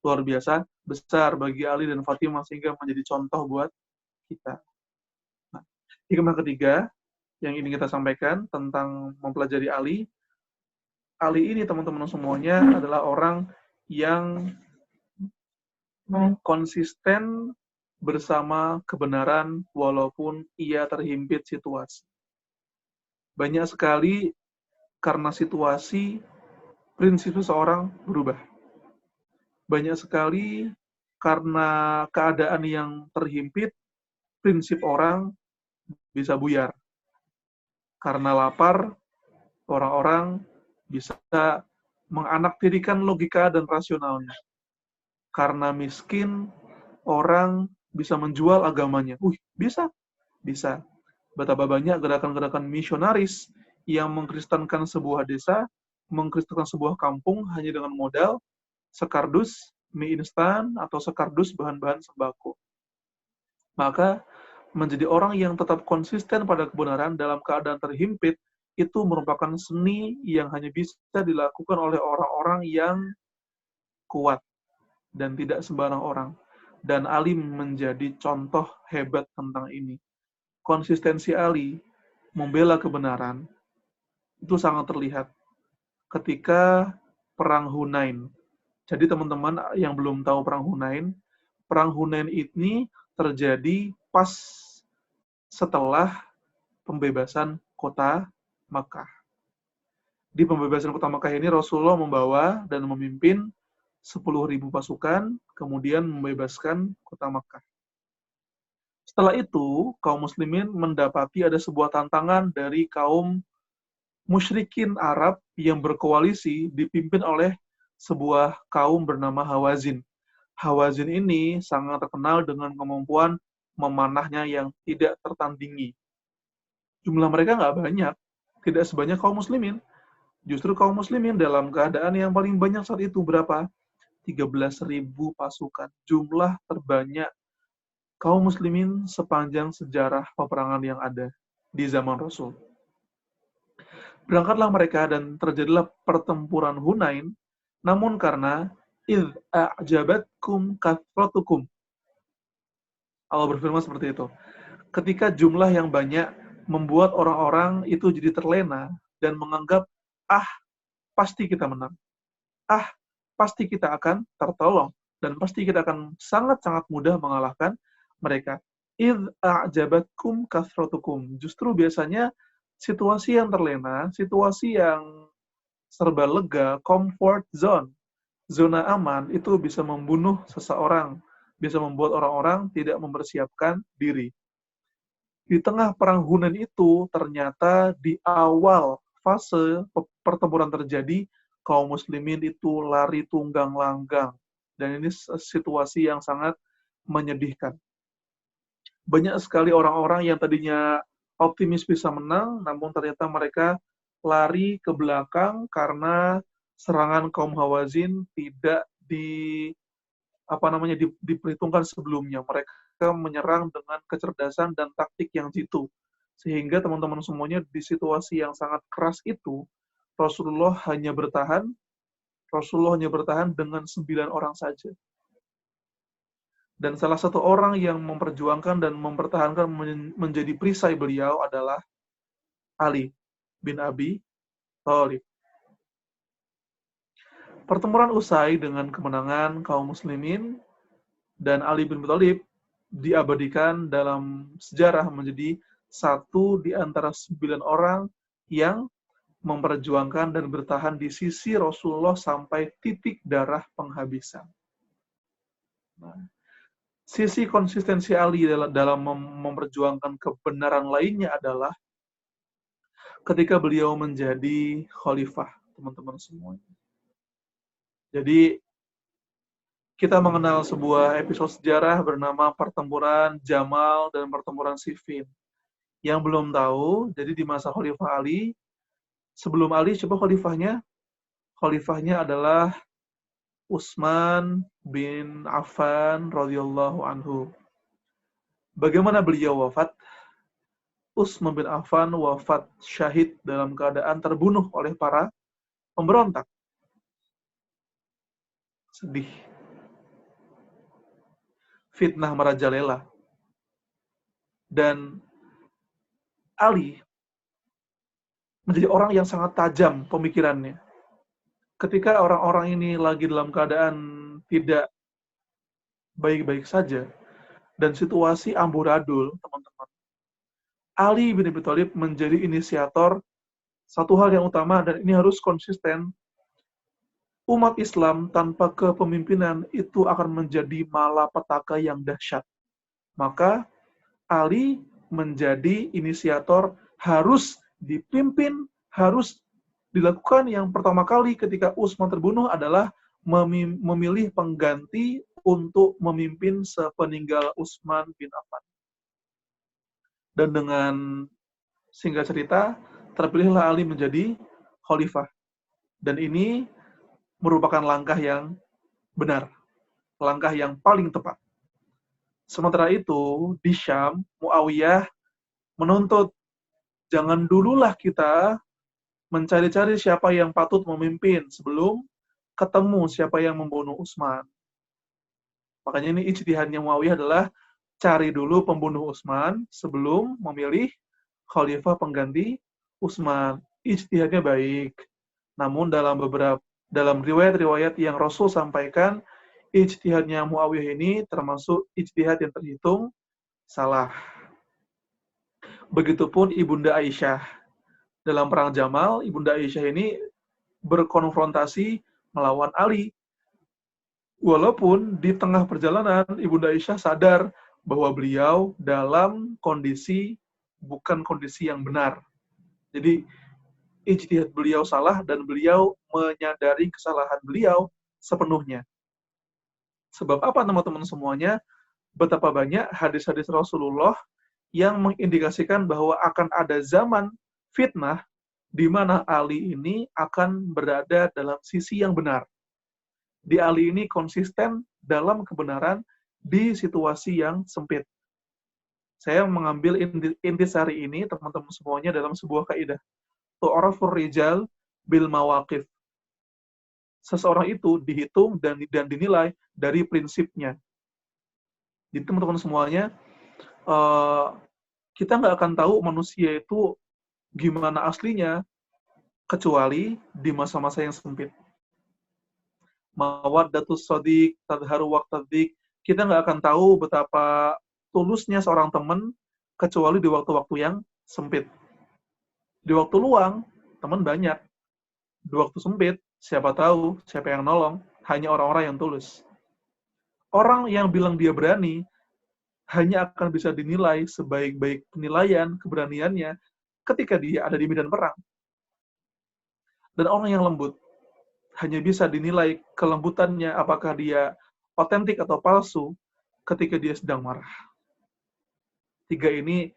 Luar biasa besar bagi Ali dan Fatimah sehingga menjadi contoh buat kita. Nah, hikmah ketiga yang ingin kita sampaikan tentang mempelajari Ali. Ali ini teman-teman semuanya adalah orang yang konsisten bersama kebenaran walaupun ia terhimpit situasi. Banyak sekali karena situasi prinsip seseorang berubah. Banyak sekali karena keadaan yang terhimpit, prinsip orang bisa buyar. Karena lapar, orang-orang bisa menganaktirikan logika dan rasionalnya. Karena miskin, orang bisa menjual agamanya. Bisa. Betapa banyak gerakan-gerakan misionaris yang mengkristenkan sebuah desa, mengkristenkan sebuah kampung hanya dengan modal sekardus mie instan atau sekardus bahan-bahan sembako. Maka menjadi orang yang tetap konsisten pada kebenaran dalam keadaan terhimpit itu merupakan seni yang hanya bisa dilakukan oleh orang-orang yang kuat dan tidak sembarang orang. Dan Ali menjadi contoh hebat tentang ini. Konsistensi Ali membela kebenaran itu sangat terlihat ketika Perang Hunain. Jadi teman-teman yang belum tahu Perang Hunain ini terjadi pas setelah pembebasan kota Makkah. Di pembebasan kota Makkah ini Rasulullah membawa dan memimpin 10.000 pasukan, kemudian membebaskan kota Makkah. Setelah itu, kaum muslimin mendapati ada sebuah tantangan dari kaum musyrikin Arab yang berkoalisi dipimpin oleh sebuah kaum bernama Hawazin. Hawazin ini sangat terkenal dengan kemampuan memanahnya yang tidak tertandingi. Jumlah mereka nggak banyak, tidak sebanyak kaum muslimin. Justru kaum muslimin dalam keadaan yang paling banyak saat itu berapa? 13.000 pasukan. Jumlah terbanyak kaum muslimin sepanjang sejarah peperangan yang ada di zaman Rasul. Berangkatlah mereka dan terjadilah pertempuran Hunain, namun karena idh a'jabatkum kathratukum. Allah berfirman seperti itu. Ketika jumlah yang banyak membuat orang-orang itu jadi terlena dan menganggap, pasti kita menang. Pasti kita akan tertolong. Dan pasti kita akan sangat-sangat mudah mengalahkan mereka. Idh a'jabatkum kathratukum. Justru biasanya situasi yang terlena, situasi yang serba lega, comfort zone, zona aman, itu bisa membunuh seseorang, bisa membuat orang-orang tidak mempersiapkan diri. Di tengah perang Hunain itu, ternyata di awal fase pertempuran terjadi, kaum muslimin itu lari tunggang langgang. Dan ini situasi yang sangat menyedihkan. Banyak sekali orang-orang yang tadinya optimis bisa menang, namun ternyata mereka lari ke belakang karena serangan kaum Hawazin tidak diperhitungkan sebelumnya. Mereka menyerang dengan kecerdasan dan taktik yang jitu. Sehingga teman-teman semuanya di situasi yang sangat keras itu, Rasulullah hanya bertahan dengan 9 orang saja. Dan salah satu orang yang memperjuangkan dan mempertahankan menjadi perisai beliau adalah Ali bin Abi Thalib. Pertempuran usai dengan kemenangan kaum muslimin dan Ali bin Abi Thalib diabadikan dalam sejarah menjadi satu di antara 9 orang yang memperjuangkan dan bertahan di sisi Rasulullah sampai titik darah penghabisan. Nah, sisi konsistensi Ali dalam memperjuangkan kebenaran lainnya adalah ketika beliau menjadi khalifah, teman-teman semuanya. Jadi, kita mengenal sebuah episode sejarah bernama Pertempuran Jamal dan Pertempuran Siffin. Yang belum tahu, jadi di masa Khalifah Ali, sebelum Ali, coba khalifahnya. Khalifahnya adalah Utsman bin Affan radhiyallahu anhu. Bagaimana beliau wafat? Utsman bin Affan wafat syahid dalam keadaan terbunuh oleh para pemberontak. Sedih. Fitnah merajalela. Dan Ali menjadi orang yang sangat tajam pemikirannya. Ketika orang-orang ini lagi dalam keadaan tidak baik-baik saja, dan situasi amburadul, teman-teman, Ali bin Abi Thalib menjadi inisiator satu hal yang utama, dan ini harus konsisten. Umat Islam tanpa kepemimpinan itu akan menjadi malapetaka yang dahsyat. Maka Ali menjadi inisiator, harus dipimpin, harus dilakukan yang pertama kali ketika Utsman terbunuh adalah memilih pengganti untuk memimpin sepeninggal Utsman bin Affan. Dan dengan singkat cerita, terpilihlah Ali menjadi khalifah. Dan ini merupakan langkah yang benar, langkah yang paling tepat. Sementara itu, di Syam, Muawiyah menuntut, jangan dululah kita mencari-cari siapa yang patut memimpin sebelum ketemu siapa yang membunuh Utsman. Makanya ini ijtihadnya Muawiyah adalah cari dulu pembunuh Utsman sebelum memilih khalifah pengganti Utsman. Ijtihadnya baik. Namun dalam riwayat-riwayat yang Rasul sampaikan, ijtihadnya Muawiyah ini termasuk ijtihad yang terhitung salah. Begitupun Ibunda Aisyah. Dalam perang Jamal, Ibunda Aisyah ini berkonfrontasi melawan Ali. Walaupun di tengah perjalanan Ibunda Aisyah sadar bahwa beliau dalam bukan kondisi yang benar. Jadi ijtihad beliau salah dan beliau menyadari kesalahan beliau sepenuhnya. Sebab apa teman-teman semuanya? Betapa banyak hadis-hadis Rasulullah yang mengindikasikan bahwa akan ada zaman fitnah di mana Ali ini akan berada dalam sisi yang benar. Di Ali ini konsisten dalam kebenaran di situasi yang sempit. Saya mengambil intisari ini, teman-teman semuanya, dalam sebuah kaidah. Tu'rafur rijal bil mawaqif. Seseorang itu dihitung dan dinilai dari prinsipnya. Jadi teman-teman semuanya, kita nggak akan tahu manusia itu gimana aslinya, kecuali di masa-masa yang sempit. Mawaddatus shadiq tadharu waqtadzik. Kita nggak akan tahu betapa tulusnya seorang teman kecuali di waktu-waktu yang sempit. Di waktu luang, teman banyak. Di waktu sempit, siapa tahu siapa yang nolong, hanya orang-orang yang tulus. Orang yang bilang dia berani hanya akan bisa dinilai sebaik-baik penilaian keberaniannya ketika dia ada di medan perang. Dan orang yang lembut hanya bisa dinilai kelembutannya apakah dia otentik atau palsu ketika dia sedang marah. Tiga ini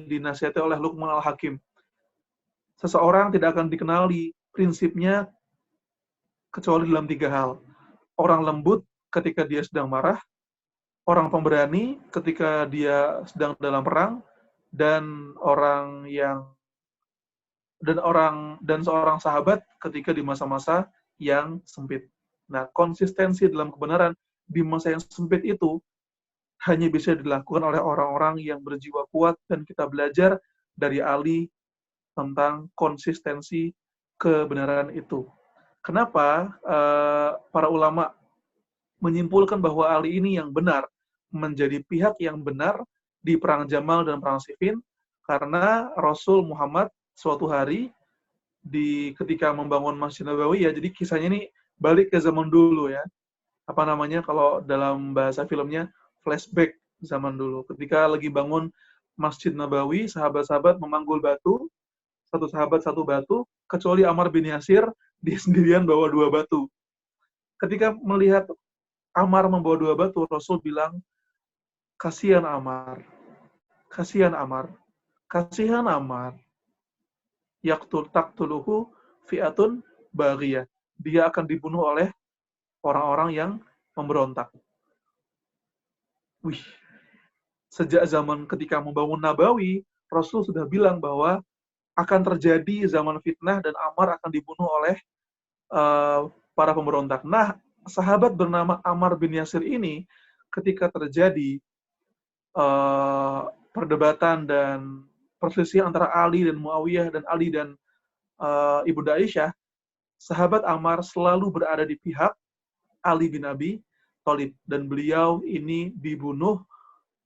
dinasihati oleh Luqman Al-Hakim. Seseorang tidak akan dikenali prinsipnya kecuali dalam tiga hal. Orang lembut ketika dia sedang marah, orang pemberani ketika dia sedang dalam perang, dan seorang sahabat ketika di masa-masa yang sempit. Nah, konsistensi dalam kebenaran di masa yang sempit itu hanya bisa dilakukan oleh orang-orang yang berjiwa kuat, dan kita belajar dari Ali tentang konsistensi kebenaran itu. Kenapa para ulama menyimpulkan bahwa Ali ini yang benar, menjadi pihak yang benar di perang Jamal dan perang Siffin? Karena Rasul Muhammad suatu hari ketika membangun Masjid Nabawi, ya, jadi kisahnya ini balik ke zaman dulu, ya. Apa namanya kalau dalam bahasa filmnya, flashback zaman dulu. Ketika lagi bangun Masjid Nabawi, sahabat-sahabat memanggul batu, satu sahabat satu batu, kecuali Ammar bin Yasir, dia sendirian bawa 2 batu. Ketika melihat Ammar membawa 2 batu, Rasul bilang, kasihan Ammar, kasihan Ammar, kasihan Ammar. Taqtuluhu fi'atun baghiyah. Dia akan dibunuh oleh orang-orang yang memberontak. Wih, sejak zaman ketika membangun Nabawi, Rasul sudah bilang bahwa akan terjadi zaman fitnah dan Ammar akan dibunuh oleh para pemberontak. Nah, sahabat bernama Ammar bin Yasir ini, ketika terjadi perdebatan dan perselisihan antara Ali dan Muawiyah dan Ali dan Ibunda Aisyah, sahabat Ammar selalu berada di pihak Ali bin Abi Thalib, dan beliau ini dibunuh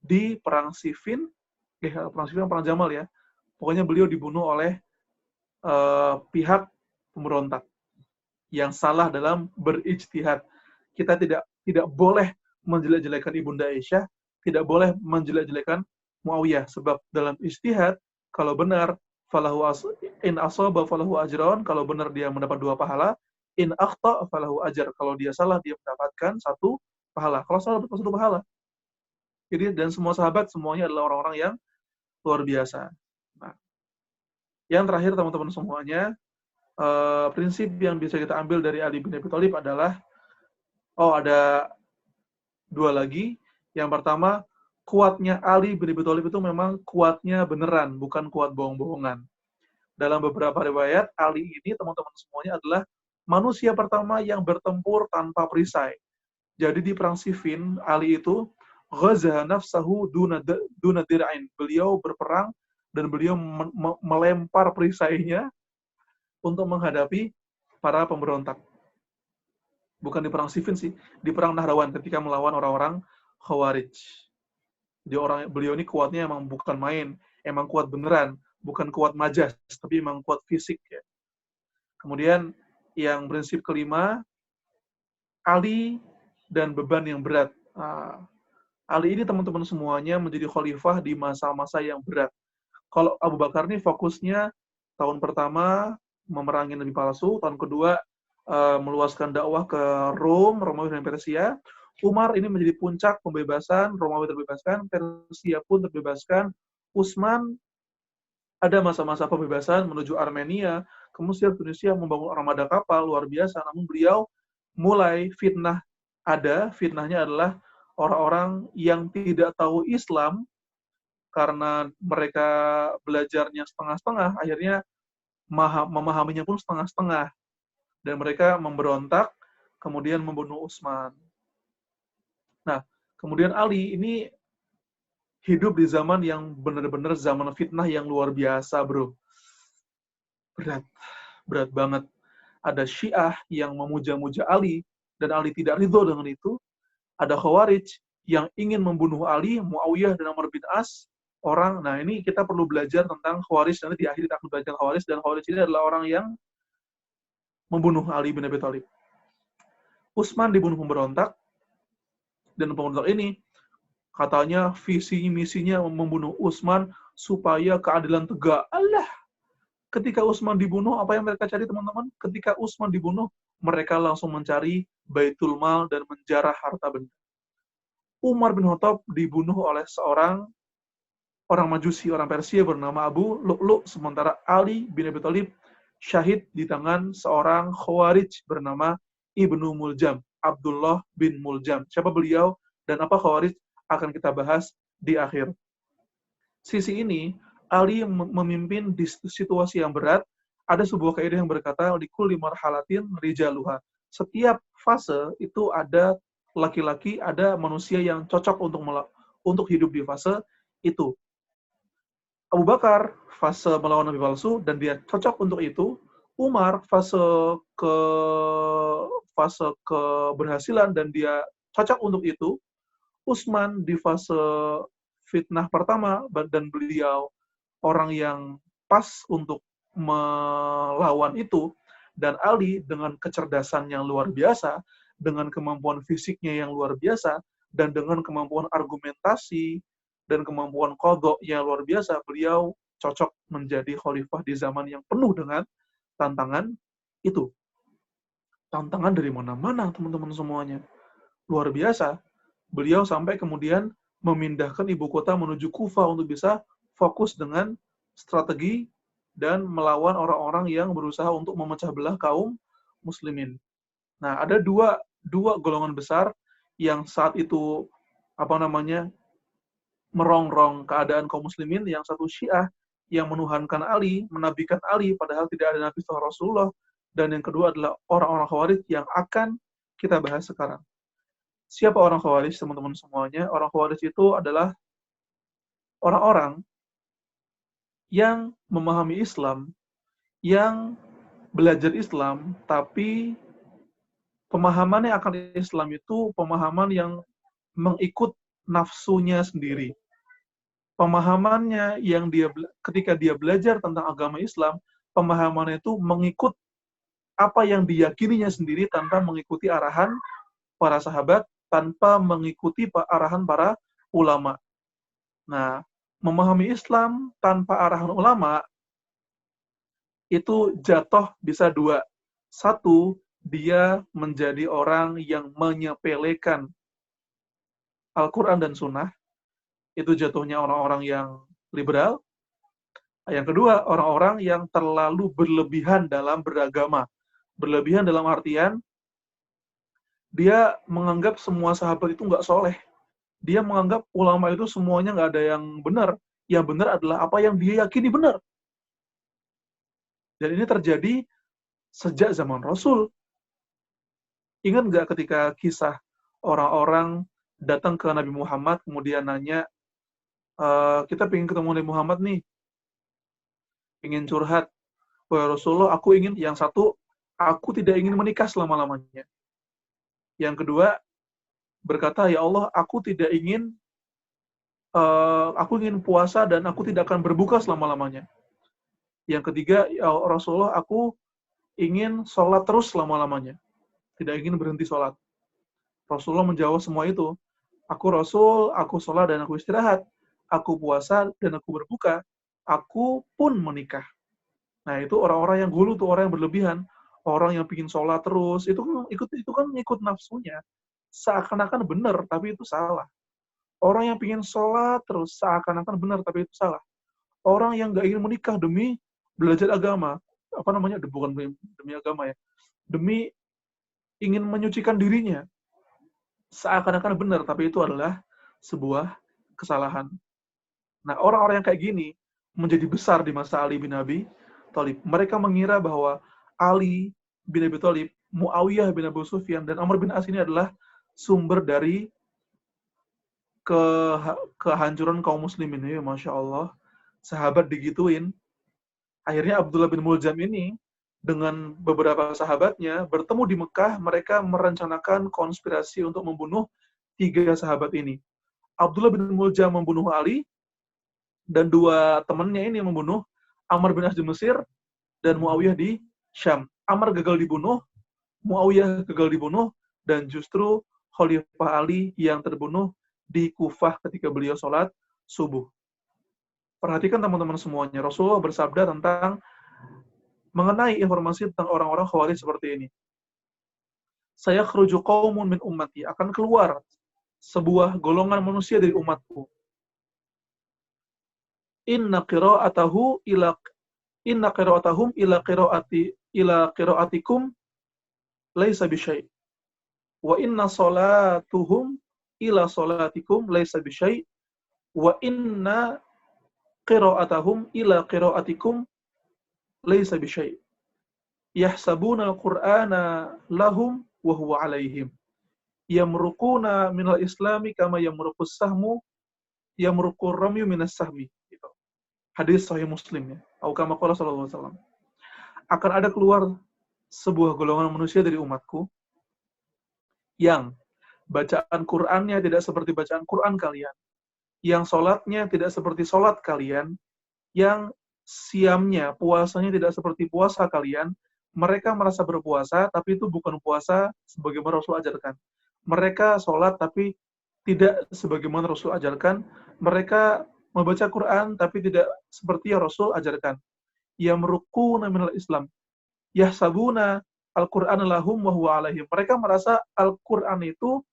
di perang Siffin, perang Jamal, ya. Pokoknya beliau dibunuh oleh pihak pemberontak yang salah dalam berijtihad. Kita tidak boleh menjelek-jelekan Ibunda Aisyah, tidak boleh menjelek-jelekan Muawiyah, sebab dalam ijtihad kalau benar in asaba falahu ajran, kalau benar dia mendapat 2 pahala, in akhta falahu ajar, kalau dia salah dia mendapatkan 1 pahala, kalau salah dapat 1 pahala. Jadi dan semua sahabat semuanya adalah orang-orang yang luar biasa. Nah, yang terakhir teman-teman semuanya, prinsip yang bisa kita ambil dari Ali bin Abi Thalib adalah ada 2 lagi. Yang pertama, kuatnya Ali bin Abi Thalib itu memang kuatnya beneran, bukan kuat bohong-bohongan. Dalam beberapa riwayat, Ali ini teman-teman semuanya adalah manusia pertama yang bertempur tanpa perisai. Jadi di perang Siffin, Ali itu ghaza nafsahu duna dir'ain. Beliau berperang dan beliau melempar perisainya untuk menghadapi para pemberontak. Bukan di perang Siffin sih, di perang Nahrawan ketika melawan orang-orang Khawarij. Jadi beliau ini kuatnya emang bukan main, emang kuat beneran, bukan kuat majas, tapi emang kuat fisik ya. Kemudian yang prinsip kelima, Ali dan beban yang berat. Ali ini teman-teman semuanya menjadi khalifah di masa-masa yang berat. Kalau Abu Bakar ini fokusnya tahun pertama memerangi nabi palsu, tahun kedua meluaskan dakwah ke Romawi dan Persia. Umar ini menjadi puncak pembebasan, Romawi terbebaskan, Persia pun terbebaskan. Utsman ada masa-masa pembebasan menuju Armenia, ke Mesir, Tunisia, membangun armada kapal luar biasa. Namun beliau mulai fitnah ada, fitnahnya adalah orang-orang yang tidak tahu Islam karena mereka belajarnya setengah-setengah, akhirnya memahaminya pun setengah-setengah. Dan mereka memberontak, kemudian membunuh Utsman. Nah, kemudian Ali ini hidup di zaman yang benar-benar zaman fitnah yang luar biasa, bro. Berat banget. Ada Syiah yang memuja-muja Ali, dan Ali tidak ridho dengan itu. Ada Khawarij yang ingin membunuh Ali, Muawiyah dan Amr bin As, orang. Nah, ini kita perlu belajar tentang Khawarij, nanti di akhir kita akan belajar Khawarij, dan Khawarij ini adalah orang yang membunuh Ali bin Abi Thalib. Utsman dibunuh pemberontak, dan pemberontak ini katanya visi misinya membunuh Utsman supaya keadilan tegak. Allah. Ketika Utsman dibunuh, apa yang mereka cari, teman-teman? Ketika Utsman dibunuh, mereka langsung mencari Baitul Mal dan menjarah harta benda. Umar bin Khattab dibunuh oleh seorang orang Majusi, orang Persia bernama Abu Lu'lu', sementara Ali bin Abi Thalib syahid di tangan seorang Khawarij bernama Ibnu Muljam, Abdullah bin Muljam. Siapa beliau dan apa Khawarij akan kita bahas di akhir. Sisi ini, Ali memimpin di situasi yang berat. Ada sebuah kaidah yang berkata, likulli marhalatin rijaluha. Setiap fase itu ada laki-laki, ada manusia yang cocok untuk hidup di fase itu. Abu Bakar fase melawan nabi palsu dan dia cocok untuk itu. Umar fase keberhasilan dan dia cocok untuk itu. Utsman di fase fitnah pertama dan beliau orang yang pas untuk melawan itu. Dan Ali dengan kecerdasan yang luar biasa, dengan kemampuan fisiknya yang luar biasa, dan dengan kemampuan argumentasi dan kemampuan qadha yang luar biasa, beliau cocok menjadi khalifah di zaman yang penuh dengan tantangan itu. Tantangan dari mana-mana, teman-teman semuanya. Luar biasa. Beliau sampai kemudian memindahkan ibu kota menuju Kufa untuk bisa fokus dengan strategi dan melawan orang-orang yang berusaha untuk memecah belah kaum muslimin. Nah, ada dua golongan besar yang saat itu merongrong keadaan kaum muslimin. Yang satu Syiah yang menuhankan Ali, menabikan Ali padahal tidak ada nabi setelah Rasulullah, dan yang kedua adalah orang-orang Khawarij yang akan kita bahas sekarang. Siapa orang Khawarij, teman-teman semuanya? Orang Khawarij itu adalah orang-orang yang memahami Islam, yang belajar Islam, tapi pemahamannya akan Islam itu pemahaman yang mengikut nafsunya sendiri. Pemahamannya yang ketika dia belajar tentang agama Islam, pemahamannya itu mengikut apa yang diyakininya sendiri tanpa mengikuti arahan para sahabat, tanpa mengikuti arahan para ulama. Nah, memahami Islam tanpa arahan ulama itu jatuh bisa dua. Satu, dia menjadi orang yang menyepelekan Al-Quran dan Sunnah. Itu jatuhnya orang-orang yang liberal. Yang kedua, orang-orang yang terlalu berlebihan dalam beragama. Berlebihan dalam artian, dia menganggap semua sahabat itu nggak soleh. Dia menganggap ulama itu semuanya nggak ada yang benar. Yang benar adalah apa yang dia yakini benar. Dan ini terjadi sejak zaman Rasul. Ingat nggak ketika kisah orang-orang datang ke Nabi Muhammad, kemudian nanya, kita pengen ketemu Nabi Muhammad nih, ingin curhat. Wahai Rasulullah, aku ingin, yang satu, aku tidak ingin menikah selama-lamanya. Yang kedua, berkata, ya Allah, aku ingin puasa dan aku tidak akan berbuka selama-lamanya. Yang ketiga, ya Rasulullah, aku ingin sholat terus selama-lamanya. Tidak ingin berhenti sholat. Rasulullah menjawab semua itu. Aku Rasul, aku sholat dan aku istirahat. Aku puasa dan aku berbuka. Aku pun menikah. Nah, itu orang-orang yang gulu tuh, orang yang berlebihan. Orang yang pingin sholat terus, itu kan ikut nafsunya. Seakan-akan benar, tapi itu salah. Orang yang pingin sholat terus, seakan-akan benar, tapi itu salah. Orang yang nggak ingin menikah demi belajar agama, bukan demi agama ya, demi ingin menyucikan dirinya, seakan-akan benar, tapi itu adalah sebuah kesalahan. Nah, orang-orang yang kayak gini menjadi besar di masa Ali bin Abi Thalib. Mereka mengira bahwa Ali bin Abi Thalib, Muawiyah bin Abu Sufyan, dan Amr bin As ini adalah sumber dari kehancuran kaum muslimin. Ya, Masya Allah. Sahabat digituin. Akhirnya Abdullah bin Muljam ini dengan beberapa sahabatnya bertemu di Mekah, mereka merencanakan konspirasi untuk membunuh 3 sahabat ini. Abdullah bin Muljam membunuh Ali, dan 2 temannya ini membunuh Amr bin As di Mesir dan Muawiyah di Syam. Amr gagal dibunuh, Muawiyah gagal dibunuh, dan justru Khalifah Ali yang terbunuh di Kufah ketika beliau sholat subuh. Perhatikan teman-teman semuanya, Rasulullah bersabda tentang mengenai informasi tentang orang-orang Khawarij seperti ini. Saya khruju qaumun min ummati, akan keluar sebuah golongan manusia dari umatku. Inna qira'atahum ila qira'atikum laisa bisyai'. Wa inna salatuhum ila salatikum laisa bisyai'. Wa inna qira'atahum ila qira'atikum laisa bisyai'. Yahsabuna al-Qur'ana lahum wa huwa 'alaihim. Yamruquna minal islami kama yamruqus sahmu yamruqur ramyu minas sahmi. Gitu. Hadis sahih Muslim ya. Atau kama qala sallallahu alaihi wasallam. Akan ada keluar sebuah golongan manusia dari umatku yang bacaan Qur'annya tidak seperti bacaan Qur'an kalian, yang sholatnya tidak seperti sholat kalian, yang siamnya, puasanya tidak seperti puasa kalian. Mereka merasa berpuasa, tapi itu bukan puasa sebagaimana Rasul ajarkan. Mereka sholat, tapi tidak sebagaimana Rasul ajarkan. Mereka membaca Quran, tapi tidak seperti yang Rasul ajarkan. Yamruquna minal Islam. Yahsabuna Al-Quran lahum wa huwa alaihim. Mereka merasa Al-Quran itu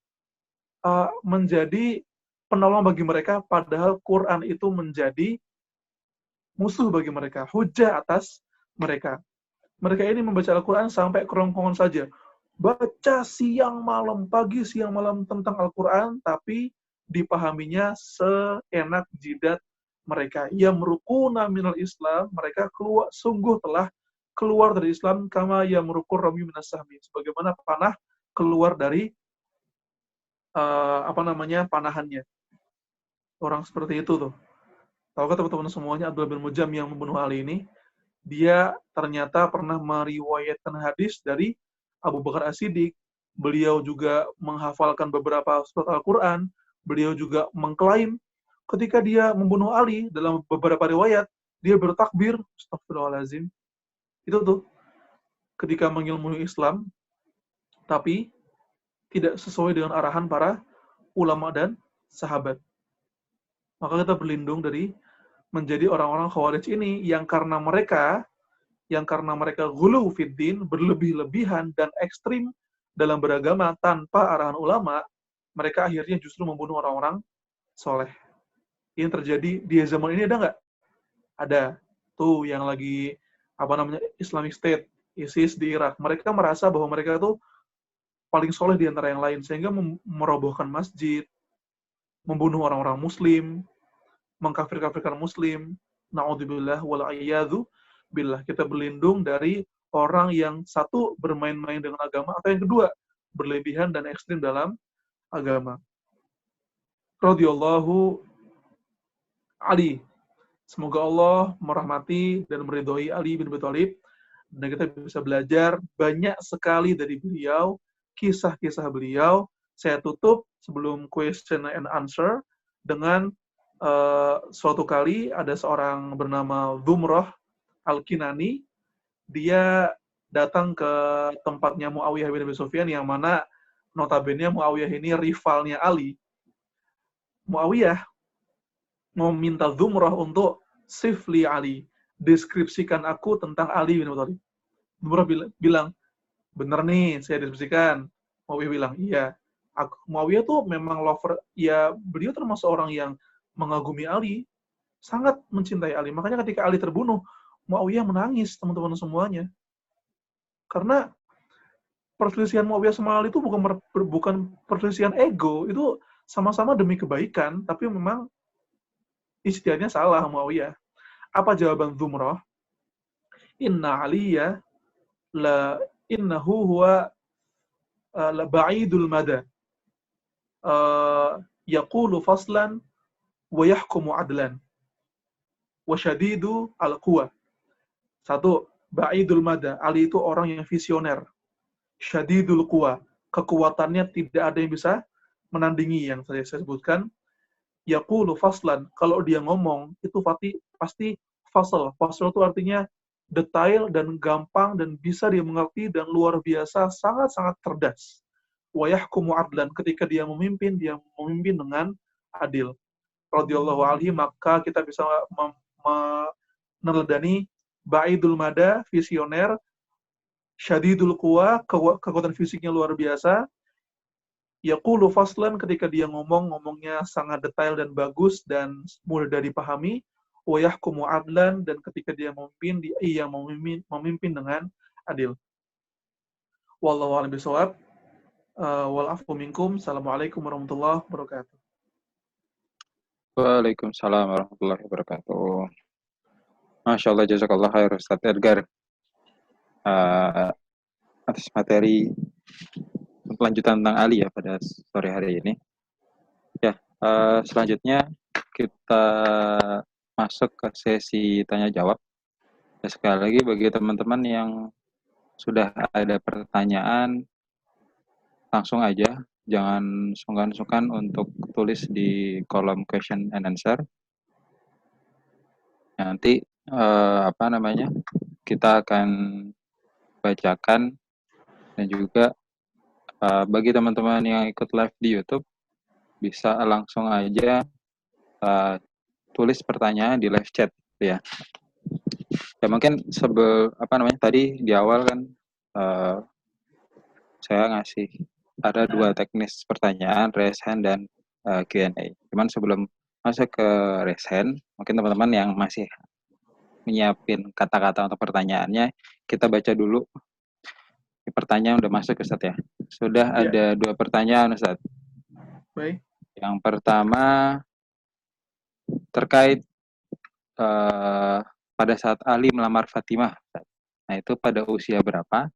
menjadi penolong bagi mereka, padahal Quran itu menjadi musuh bagi mereka, hujah atas mereka. Mereka ini membaca Al-Quran sampai kerongkongan saja. Baca siang malam, pagi siang malam tentang Al-Quran, tapi dipahaminya seenak jidat mereka. Yamruquna minal Islam, mereka sungguh telah keluar dari Islam, kama yamruqur ramyu minas sahmi, sebagaimana panah keluar dari panahannya. Orang seperti itu tuh. Tahukah teman-teman semuanya, Abdullah bin Mujam yang membunuh Ali ini, dia ternyata pernah meriwayatkan hadis dari Abu Bakar As-Siddiq. Beliau juga menghafalkan beberapa surat Al-Quran. Beliau juga mengklaim ketika dia membunuh Ali, dalam beberapa riwayat, dia bertakbir, astagfirullahaladzim. Itu tuh, ketika mengilmui Islam, tapi tidak sesuai dengan arahan para ulama dan sahabat. Maka kita berlindung dari menjadi orang-orang Khawarij ini yang karena mereka ghulu fiddin, berlebih-lebihan dan ekstrim dalam beragama tanpa arahan ulama, mereka akhirnya justru membunuh orang-orang soleh. Ini terjadi di zaman ini, ada nggak? Ada. Tuh yang lagi Islamic State, ISIS di Irak. Mereka merasa bahwa mereka tuh paling soleh di antara yang lain, sehingga merobohkan masjid, membunuh orang-orang muslim, mengkafir-kafirkan muslim. Na'udzubillah wal a'yadzu billah. Kita berlindung dari orang yang satu bermain-main dengan agama, atau yang kedua berlebihan dan ekstrim dalam agama. Radhiyallahu Ali. Semoga Allah merahmati dan meridhoi Ali bin Abi Thalib, dan kita bisa belajar banyak sekali dari beliau, kisah-kisah beliau. Saya tutup sebelum question and answer dengan suatu kali ada seorang bernama Dhumrah Al-Kinani. Dia datang ke tempatnya Muawiyah bin Abi Sufyan, yang mana notabene Muawiyah ini rivalnya Ali. Muawiyah meminta Dhumrah untuk sifli Ali, deskripsikan aku tentang Ali bin Abi Thalib. Dhumrah bilang, bener nih, saya deskripsikan. Muawiyah bilang, iya. Muawiyah tuh memang lover, ya beliau termasuk orang yang mengagumi Ali, sangat mencintai Ali. Makanya ketika Ali terbunuh, Muawiyah menangis, teman-teman semuanya. Karena perselisihan Muawiyah sama Ali itu bukan perselisihan ego, itu sama-sama demi kebaikan, tapi memang ijtihadnya salah Muawiyah. Apa jawaban Dhumrah? Inna Aliyya la innahu huwa la ba'idul mada. Yaqulu faslan wa yahkumu adlan. Wa syadidu al-quwa. Satu, ba'idul mada. Ali itu orang yang visioner. Syadidul quwa. Kekuatannya tidak ada yang bisa menandingi yang saya sebutkan. Yaqulu faslan. Kalau dia ngomong, itu pasti fasal. Fasal itu artinya detail dan gampang dan bisa dia mengerti dan luar biasa, sangat-sangat cerdas. Wa yahkumu adlan. Ketika dia memimpin dengan adil. Radhiyallahu anhu, maka kita bisa meneladani ba'idul mada, visioner, syadidul quwa, kekuatan fisiknya luar biasa. Yaqulu faslan, ketika dia ngomongnya sangat detail dan bagus dan mudah dipahami. Wa yahkumu adlan, dan ketika dia memimpin dengan adil. Wallahu a'lam bishawab. Wal afu minkum. Assalamualaikum warahmatullahi wabarakatuh. Waalaikumsalam warahmatullahi wabarakatuh. Masya Allah, jazakallah khair Ustaz Edgar atas materi lanjutan tentang Ali ya pada sore hari ini. Ya, selanjutnya kita masuk ke sesi tanya jawab. Ya, sekali lagi bagi teman-teman yang sudah ada pertanyaan, langsung aja, jangan sungkan-sungkan untuk tulis di kolom question and answer. Nanti kita akan bacakan, dan juga bagi teman-teman yang ikut live di YouTube bisa langsung aja tulis pertanyaan di live chat ya. Ya mungkin tadi di awal kan saya ngasih ada 2 teknis pertanyaan, raise hand dan Q&A. Cuman sebelum masuk ke raise hand, mungkin teman-teman yang masih menyiapin kata-kata untuk pertanyaannya, kita baca dulu. Pertanyaan udah masuk Ustaz ya. Sudah ada 2 pertanyaan Ustaz. Baik. Yang pertama terkait pada saat Ali melamar Fatimah. Nah, itu pada usia berapa?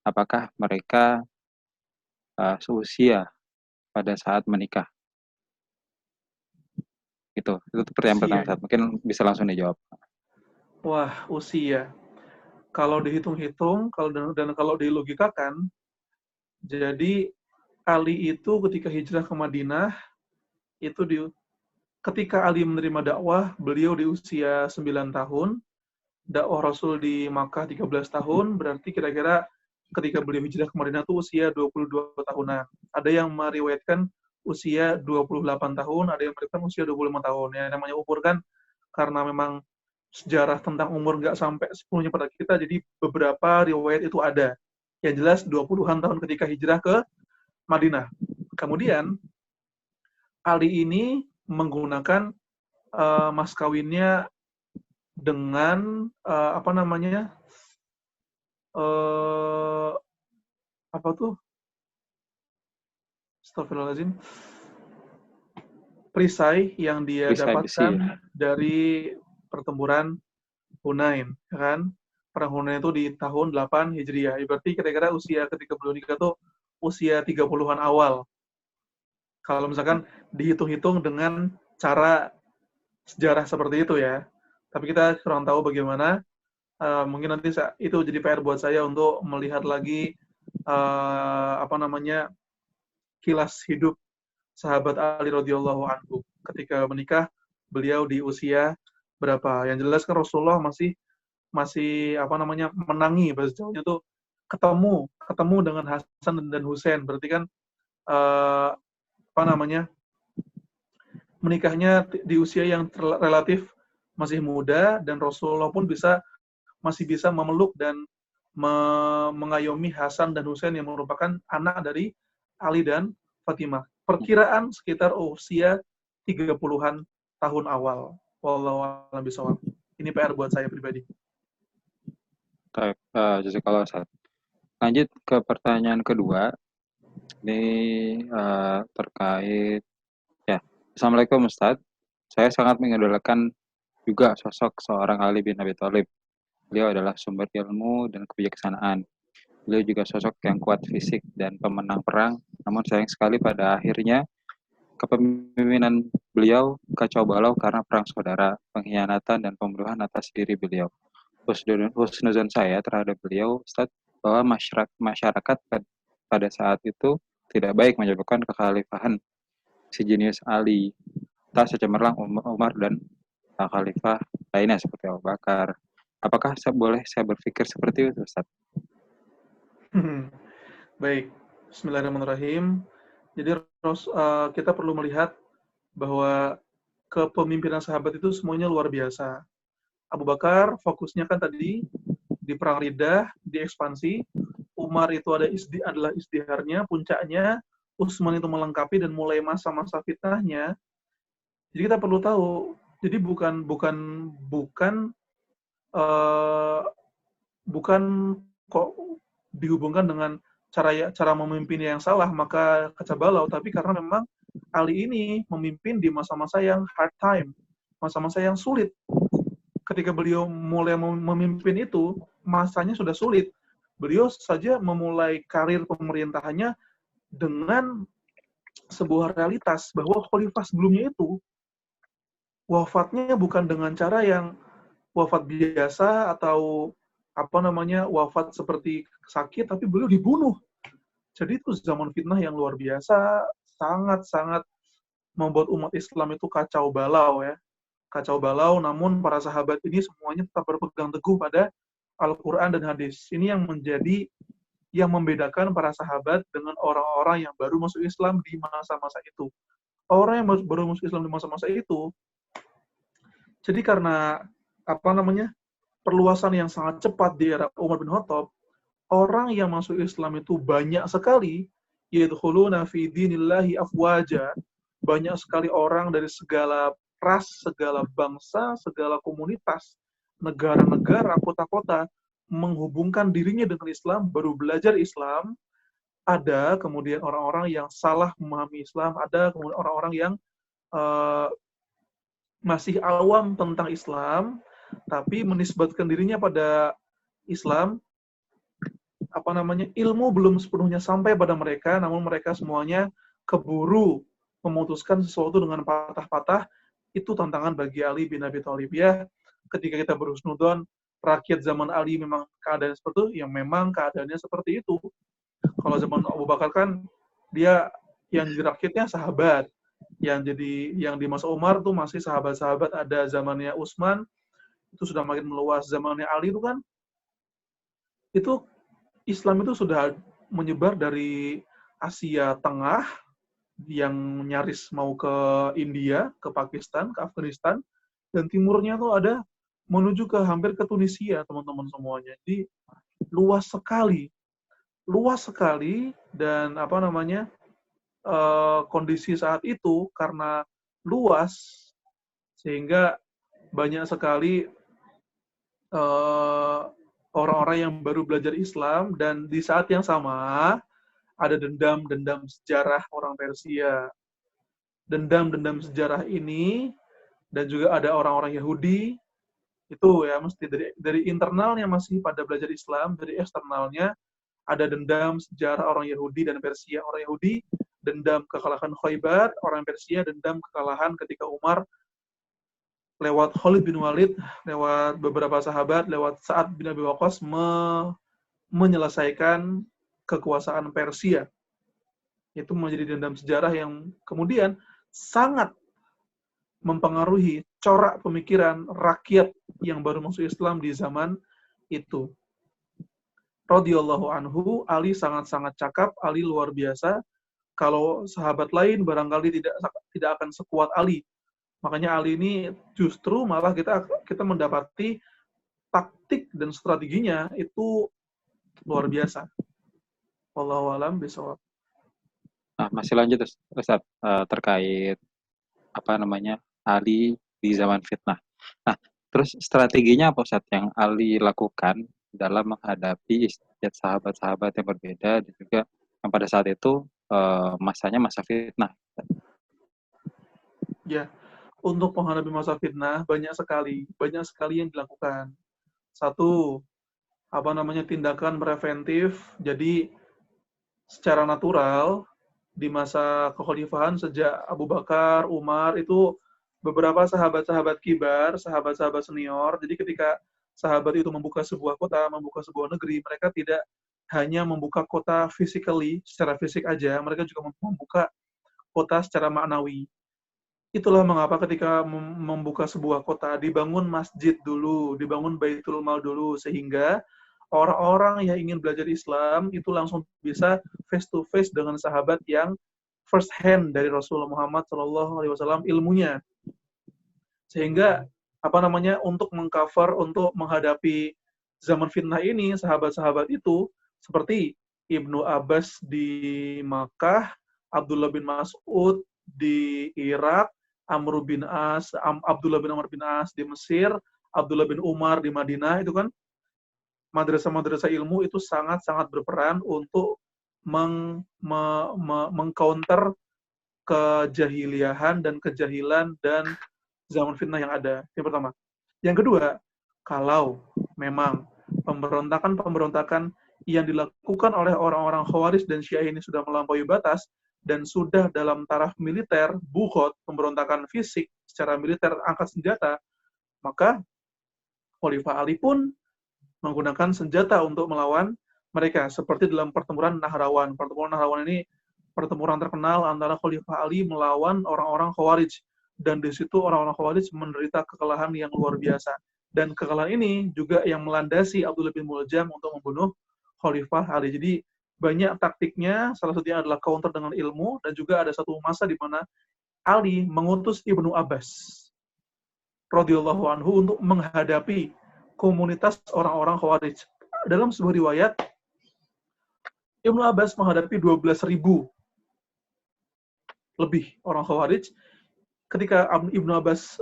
Apakah mereka seusia pada saat menikah? Itu pertanyaan pertama Ustaz. Mungkin bisa langsung dijawab. Wah, usia. Kalau dihitung-hitung, kalau dilogikakan, jadi Ali itu ketika hijrah ke Madinah, ketika Ali menerima dakwah, beliau di usia 9 tahun, dakwah Rasul di Makkah 13 tahun, berarti kira-kira ketika beliau hijrah ke Madinah itu usia 22 tahunan. Ada yang meriwayatkan usia 28 tahun, ada yang meriwayatkan usia 25 tahun. Ya, namanya umur kan, karena memang sejarah tentang umur nggak sampai 10-nya pada kita, jadi beberapa riwayat itu ada. Yang jelas 20-an tahun ketika hijrah ke Madinah. Kemudian, Ali ini menggunakan mas kawinnya dengan Astagfirullahaladzim, perisai yang dia dapatkan dari pertempuran Hunain, kan? Perang Hunain itu di tahun 8 Hijriah. Berarti kira-kira usia ketika beliau nikah tuh usia 30-an awal. Kalau misalkan dihitung-hitung dengan cara sejarah seperti itu ya. Tapi kita kurang tahu bagaimana. Mungkin nanti itu jadi PR buat saya untuk melihat lagi kilas hidup sahabat Ali radhiyallahu anhu ketika menikah, beliau di usia berapa. Yang jelas kan Rasulullah masih menangi, bahasa Jawanya tuh ketemu dengan Hasan dan Husain. Berarti kan eh, menikahnya di usia yang relatif masih muda, dan Rasulullah pun masih bisa memeluk dan mengayomi Hasan dan Husain yang merupakan anak dari Ali dan Fatimah. Perkiraan sekitar usia 30-an tahun awal. Wallahu a'lam bishawab. Ini PR buat saya pribadi. Baik, jazakallah Ustaz. Lanjut ke pertanyaan kedua. Ini terkait ya. Assalamualaikum Ustaz. Saya sangat mengidolakan juga sosok seorang Ali bin Abi Thalib. Beliau adalah sumber ilmu dan kebijaksanaan. Beliau juga sosok yang kuat fisik dan pemenang perang. Namun sayang sekali pada akhirnya kepemimpinan beliau kacau balau karena perang saudara, pengkhianatan dan pembunuhan atas diri beliau. Husnuzon saya terhadap beliau, Ustaz, bahwa masyarakat pada saat itu tidak baik menyebabkan kekhalifahan si jenius Ali, tak secemerlang Umar dan khalifah lainnya seperti Abu Bakar. Apakah boleh saya berpikir seperti itu, Ustaz? Baik, Bismillahirrahmanirrahim. Jadi kita perlu melihat bahwa kepemimpinan sahabat itu semuanya luar biasa. Abu Bakar fokusnya kan tadi di perang Riddah, di ekspansi. Umar itu adalah istiharnya, puncaknya. Utsman itu melengkapi dan mulai masa-masa fitnahnya. Jadi kita perlu tahu, jadi bukan kok dihubungkan dengan cara memimpinnya yang salah maka kacau balau, tapi karena memang Ali ini memimpin di masa-masa yang hard time, masa-masa yang sulit. Ketika beliau mulai memimpin itu, masanya sudah sulit. Beliau saja memulai karir pemerintahannya dengan sebuah realitas bahwa khalifah sebelumnya itu wafatnya bukan dengan cara yang wafat biasa atau wafat seperti sakit, tapi beliau dibunuh. Jadi itu zaman fitnah yang luar biasa, sangat-sangat membuat umat Islam itu kacau balau ya. Kacau balau, namun para sahabat ini semuanya tetap berpegang teguh pada Al-Quran dan hadis. Ini yang membedakan para sahabat dengan orang-orang yang baru masuk Islam di masa-masa itu. Orang yang baru masuk Islam di masa-masa itu, jadi karena perluasan yang sangat cepat di era Umar bin Khattab, orang yang masuk Islam itu banyak sekali, yadkhuluna fi dinillahi afwaja, banyak sekali orang dari segala ras, segala bangsa, segala komunitas, negara-negara, kota-kota, menghubungkan dirinya dengan Islam, baru belajar Islam. Ada kemudian orang-orang yang salah memahami Islam, ada kemudian orang-orang yang masih awam tentang Islam, tapi menisbatkan dirinya pada Islam, ilmu belum sepenuhnya sampai pada mereka, namun mereka semuanya keburu memutuskan sesuatu dengan patah-patah. Itu tantangan bagi Ali bin Abi Thalib ya. Ketika kita berhusnudon, rakyat zaman Ali memang keadaan seperti itu, yang memang keadaannya seperti itu. Kalau zaman Abu Bakar kan dia yang jadi rakyatnya sahabat, yang di masa Umar tuh masih sahabat-sahabat, ada zamannya Utsman itu sudah makin meluas, zamannya Ali itu kan itu Islam itu sudah menyebar dari Asia Tengah yang nyaris mau ke India, ke Pakistan, ke Afghanistan, dan timurnya tuh ada menuju ke hampir ke Tunisia, teman-teman semuanya. Jadi luas sekali, dan kondisi saat itu karena luas sehingga banyak sekali orang-orang yang baru belajar Islam, dan di saat yang sama ada dendam sejarah orang Persia. Dendam sejarah ini, dan juga ada orang-orang Yahudi Itu ya, mesti dari internalnya masih pada belajar Islam, dari eksternalnya ada dendam sejarah orang Yahudi dan Persia. Orang Yahudi dendam kekalahan Khaybar, orang Persia dendam kekalahan ketika Umar lewat Khalid bin Walid, lewat beberapa sahabat, lewat Sa'ad bin Abi Waqqas menyelesaikan kekuasaan Persia. Itu menjadi dendam sejarah yang kemudian sangat mempengaruhi corak pemikiran rakyat yang baru masuk Islam di zaman itu. Radhiyallahu anhu, Ali sangat-sangat cakap, Ali luar biasa. Kalau sahabat lain barangkali tidak akan sekuat Ali. Makanya Ali ini justru malah kita mendapati taktik dan strateginya itu luar biasa. Wallahu a'lam bishawab. Nah, masih lanjut Ustaz, terkait Ali di zaman fitnah. Nah, terus strateginya apa Ustaz yang Ali lakukan dalam menghadapi sahabat-sahabat yang berbeda dan juga yang pada saat itu masanya masa fitnah? Ya, untuk menghadapi masa fitnah banyak sekali yang dilakukan. Satu, tindakan preventif. Jadi secara natural di masa kekhalifahan sejak Abu Bakar, Umar itu beberapa sahabat-sahabat kibar, sahabat-sahabat senior. Jadi ketika sahabat itu membuka sebuah kota, membuka sebuah negeri, mereka tidak hanya membuka kota physically, secara fisik aja, mereka juga membuka kota secara maknawi. Itulah mengapa ketika membuka sebuah kota, dibangun masjid dulu, dibangun Baitul Mal dulu, sehingga orang-orang yang ingin belajar Islam itu langsung bisa face to face dengan sahabat yang first hand dari Rasulullah Muhammad SAW ilmunya. Sehingga untuk mengcover, untuk menghadapi zaman fitnah ini, sahabat-sahabat itu seperti Ibnu Abbas di Makkah, Abdullah bin Mas'ud di Irak, Abdullah bin Amr bin As di Mesir, Abdullah bin Umar di Madinah, itu kan madrasah-madrasah ilmu itu sangat-sangat berperan untuk mengcounter kejahiliahan dan kejahilan dan zaman fitnah yang ada. Yang pertama. Yang kedua, kalau memang pemberontakan yang dilakukan oleh orang-orang Khawarij dan Syiah ini sudah melampaui batas dan sudah dalam taraf militer, bukhot, pemberontakan fisik secara militer, angkat senjata, maka Khalifah Ali pun menggunakan senjata untuk melawan mereka, seperti dalam pertempuran Nahrawan. Pertempuran Nahrawan ini pertempuran terkenal antara Khalifah Ali melawan orang-orang Khawarij, dan di situ orang-orang Khawarij menderita kekalahan yang luar biasa. Dan kekalahan ini juga yang melandasi Abdullah bin Muljam untuk membunuh Khalifah Ali. Jadi banyak taktiknya, salah satunya adalah counter dengan ilmu, dan juga ada satu masa di mana Ali mengutus Ibnu Abbas radhiyallahu anhu untuk menghadapi komunitas orang-orang Khawarij. Dalam sebuah riwayat, Ibnu Abbas menghadapi 12.000 lebih orang Khawarij. Ketika Ibnu Abbas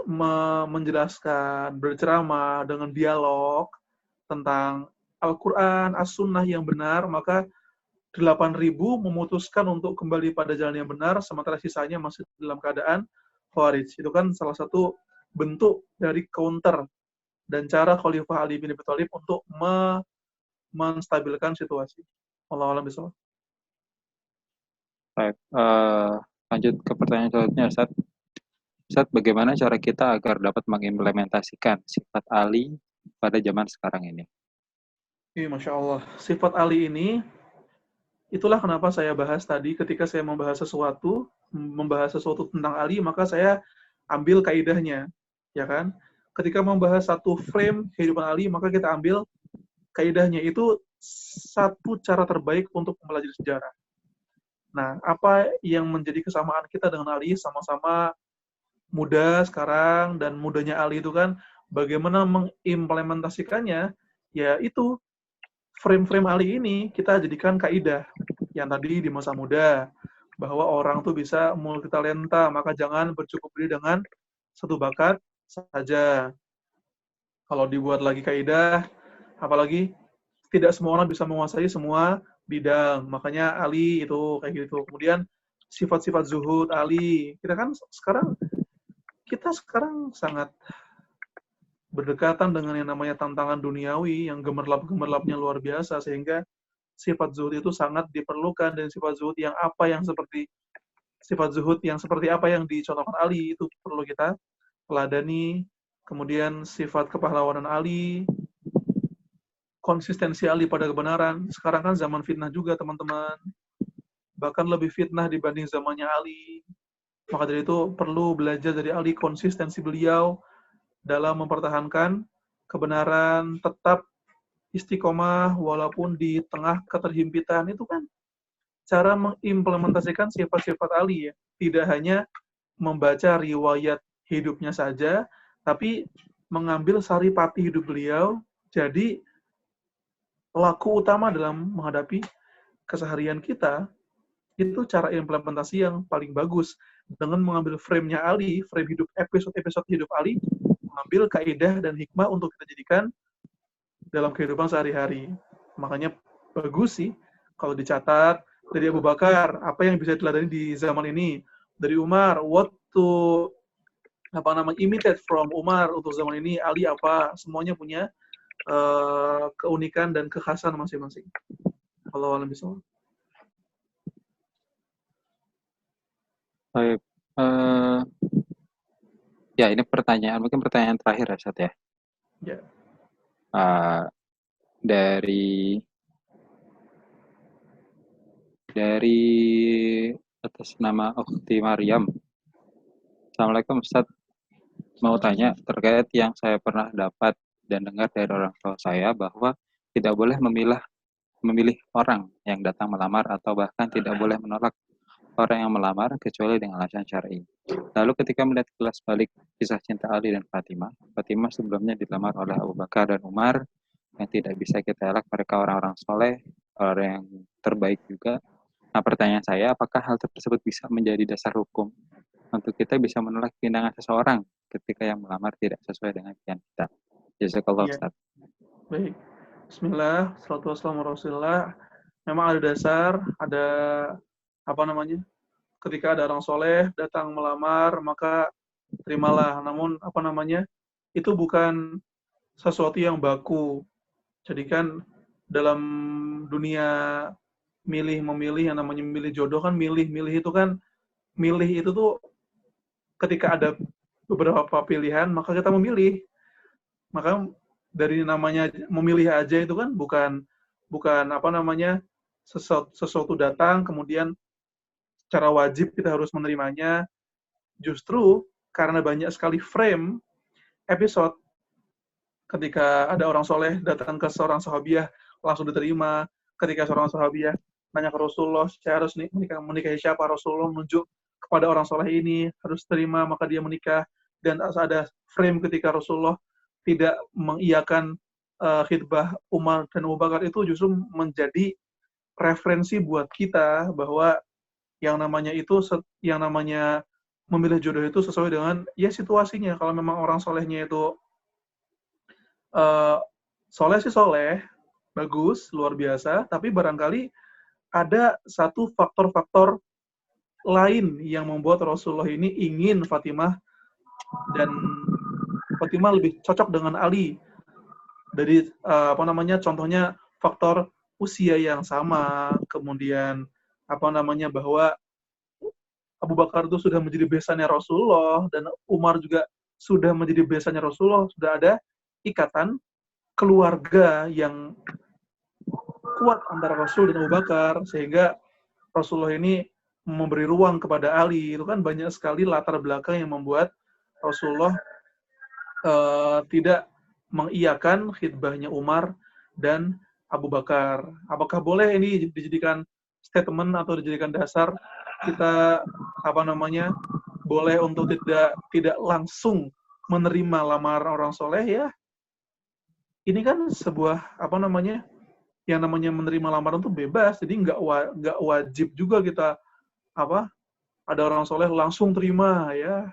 menjelaskan, berceramah dengan dialog tentang Al-Quran, As-Sunnah yang benar, maka 8.000 memutuskan untuk kembali pada jalan yang benar, sementara sisanya masih dalam keadaan Khawarij. Itu kan salah satu bentuk dari counter dan cara Khalifah Ali bin Abi Thalib untuk menstabilkan situasi. Wallahu a'lam bishawab. Baik, lanjut ke pertanyaan selanjutnya, Ustaz. Ustaz, bagaimana cara kita agar dapat mengimplementasikan sifat Ali pada zaman sekarang ini? Masya Allah. Sifat Ali ini, itulah kenapa saya bahas tadi ketika saya membahas sesuatu tentang Ali, maka saya ambil kaidahnya, ya kan? Ketika membahas satu frame kehidupan Ali, maka kita ambil kaidahnya. Itu satu cara terbaik untuk mempelajari sejarah. Nah, apa yang menjadi kesamaan kita dengan Ali, sama-sama muda sekarang, dan mudanya Ali itu kan bagaimana mengimplementasikannya, ya itu frame-frame Ali ini kita jadikan kaidah yang tadi di masa muda, bahwa orang tuh bisa multitalenta, maka jangan bercukup diri dengan satu bakat saja. Kalau dibuat lagi kaidah, apalagi tidak semua orang bisa menguasai semua bidang. Makanya Ali itu kayak gitu. Kemudian sifat-sifat zuhud Ali. Kita sekarang sangat berdekatan dengan yang namanya tantangan duniawi yang gemerlap-gemerlapnya luar biasa, sehingga sifat zuhud itu sangat diperlukan, dan sifat zuhud yang seperti apa yang dicontohkan Ali itu perlu kita teladani. Kemudian sifat kepahlawanan Ali, konsistensi Ali pada kebenaran. Sekarang kan zaman fitnah juga, teman-teman. Bahkan lebih fitnah dibanding zamannya Ali. Maka dari itu perlu belajar dari Ali, konsistensi beliau dalam mempertahankan kebenaran, tetap istiqomah walaupun di tengah keterhimpitan. Itu kan cara mengimplementasikan sifat-sifat Ali ya. Tidak hanya membaca riwayat hidupnya saja, tapi mengambil saripati hidup beliau jadi laku utama dalam menghadapi keseharian kita. Itu cara implementasi yang paling bagus. Dengan mengambil frame-nya Ali, frame hidup, episode-episode hidup Ali, mengambil kaidah dan hikmah untuk kita jadikan dalam kehidupan sehari-hari. Makanya bagus sih kalau dicatat dari Abu Bakar, apa yang bisa diteladani di zaman ini. Dari Umar, what to imitate from Umar untuk zaman ini, Ali apa, semuanya punya keunikan dan kekhasan masing-masing. Kalau alam bisa. Baik. Ya, ini mungkin pertanyaan terakhir ya, Ustaz ya. Ya. Dari atas nama Ukhti Maryam. Assalamualaikum Ustaz. Mau tanya terkait yang saya pernah dapat dan dengar dari orang tua saya bahwa tidak boleh memilih orang yang datang melamar atau bahkan tidak boleh menolak orang yang melamar kecuali dengan alasan syar'i. Lalu ketika melihat kilas balik kisah cinta Ali dan Fatimah sebelumnya dilamar oleh Abu Bakar dan Umar yang tidak bisa kita elak, mereka orang-orang soleh, orang yang terbaik juga. Nah, pertanyaan saya, apakah hal tersebut bisa menjadi dasar hukum untuk kita bisa menolak pinangan seseorang ketika yang melamar tidak sesuai dengan pilihan kita? Jazakallah Ustaz. Baik. Bismillah, salatu wassalamu Rasulullah. Memang ada dasar, ada ketika ada orang soleh datang melamar, maka terimalah. Namun itu bukan sesuatu yang baku. Jadi kan dalam dunia milih-memilih, yang namanya milih jodoh kan, milih itu tuh ketika ada beberapa pilihan, maka kita memilih. Maka dari namanya memilih aja itu kan bukan sesuatu datang kemudian secara wajib kita harus menerimanya. Justru karena banyak sekali frame episode ketika ada orang soleh datang ke seorang sahabiah langsung diterima. Ketika seorang sahabiah nanya ke Rasulullah, saya harus menikahi siapa? Rasulullah menunjuk kepada orang soleh ini, harus terima, maka dia menikah. Dan ada frame ketika Rasulullah tidak mengiyakan khidbah Umar dan Abu Bakar, itu justru menjadi referensi buat kita bahwa yang namanya memilih jodoh itu sesuai dengan ya situasinya. Kalau memang orang solehnya itu soleh sih soleh, bagus, luar biasa, tapi barangkali ada satu faktor-faktor lain yang membuat Rasulullah ini ingin Fatimah lebih cocok dengan Ali. Dari contohnya faktor usia yang sama, kemudian bahwa Abu Bakar itu sudah menjadi besannya Rasulullah dan Umar juga sudah menjadi besannya Rasulullah, sudah ada ikatan keluarga yang kuat antara Rasul dan Abu Bakar, sehingga Rasulullah ini memberi ruang kepada Ali. Itu kan banyak sekali latar belakang yang membuat Rasulullah tidak mengiyakan khidbahnya Umar dan Abu Bakar. Apakah boleh ini dijadikan statement atau dijadikan dasar kita boleh untuk tidak langsung menerima lamaran orang soleh ya? Ini kan sebuah yang namanya menerima lamaran itu bebas, jadi nggak wajib juga kita ada orang soleh langsung terima ya.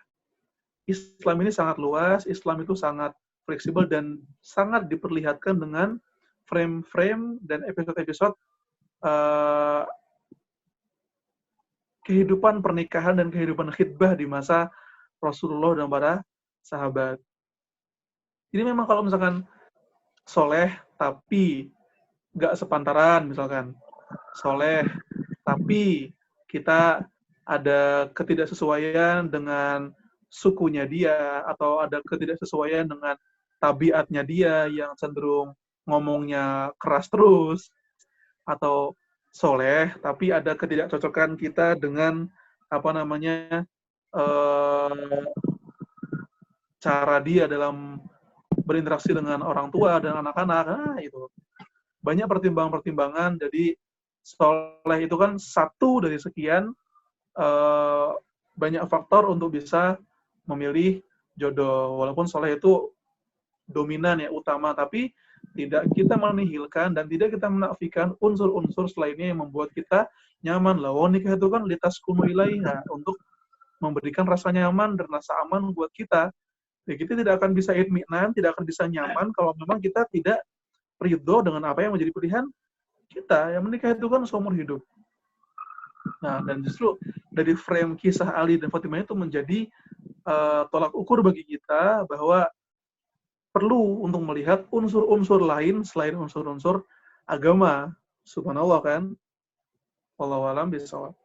Islam ini sangat luas, Islam itu sangat fleksibel dan sangat diperlihatkan dengan frame-frame dan episode-episode kehidupan pernikahan dan kehidupan khidbah di masa Rasulullah dan para sahabat. Jadi memang kalau misalkan soleh tapi nggak sepantaran, misalkan soleh tapi kita ada ketidaksesuaian dengan sukunya dia, atau ada ketidaksesuaian dengan tabiatnya dia yang cenderung ngomongnya keras terus, atau soleh tapi ada ketidakcocokan kita dengan apa namanya eh, cara dia dalam berinteraksi dengan orang tua dan anak-anak. Itu banyak pertimbangan-pertimbangan. Jadi soleh itu kan satu dari sekian eh, banyak faktor untuk bisa memilih jodoh. Walaupun soleh itu dominan ya, utama, tapi tidak kita menihilkan dan tidak kita menafikan unsur-unsur selainnya yang membuat kita nyaman. Lah, nikah itu kan litaskunu ilaiha, untuk memberikan rasa nyaman dan rasa aman buat kita. Ya, kita tidak akan bisa itminan, tidak akan bisa nyaman kalau memang kita tidak ridho dengan apa yang menjadi pilihan kita. Yang menikah itu kan seumur hidup. Nah, dan justru dari frame kisah Ali dan Fatimah itu menjadi tolak ukur bagi kita bahwa perlu untuk melihat unsur-unsur lain selain unsur-unsur agama. Subhanallah kan? Wallahu a'lam bishawab.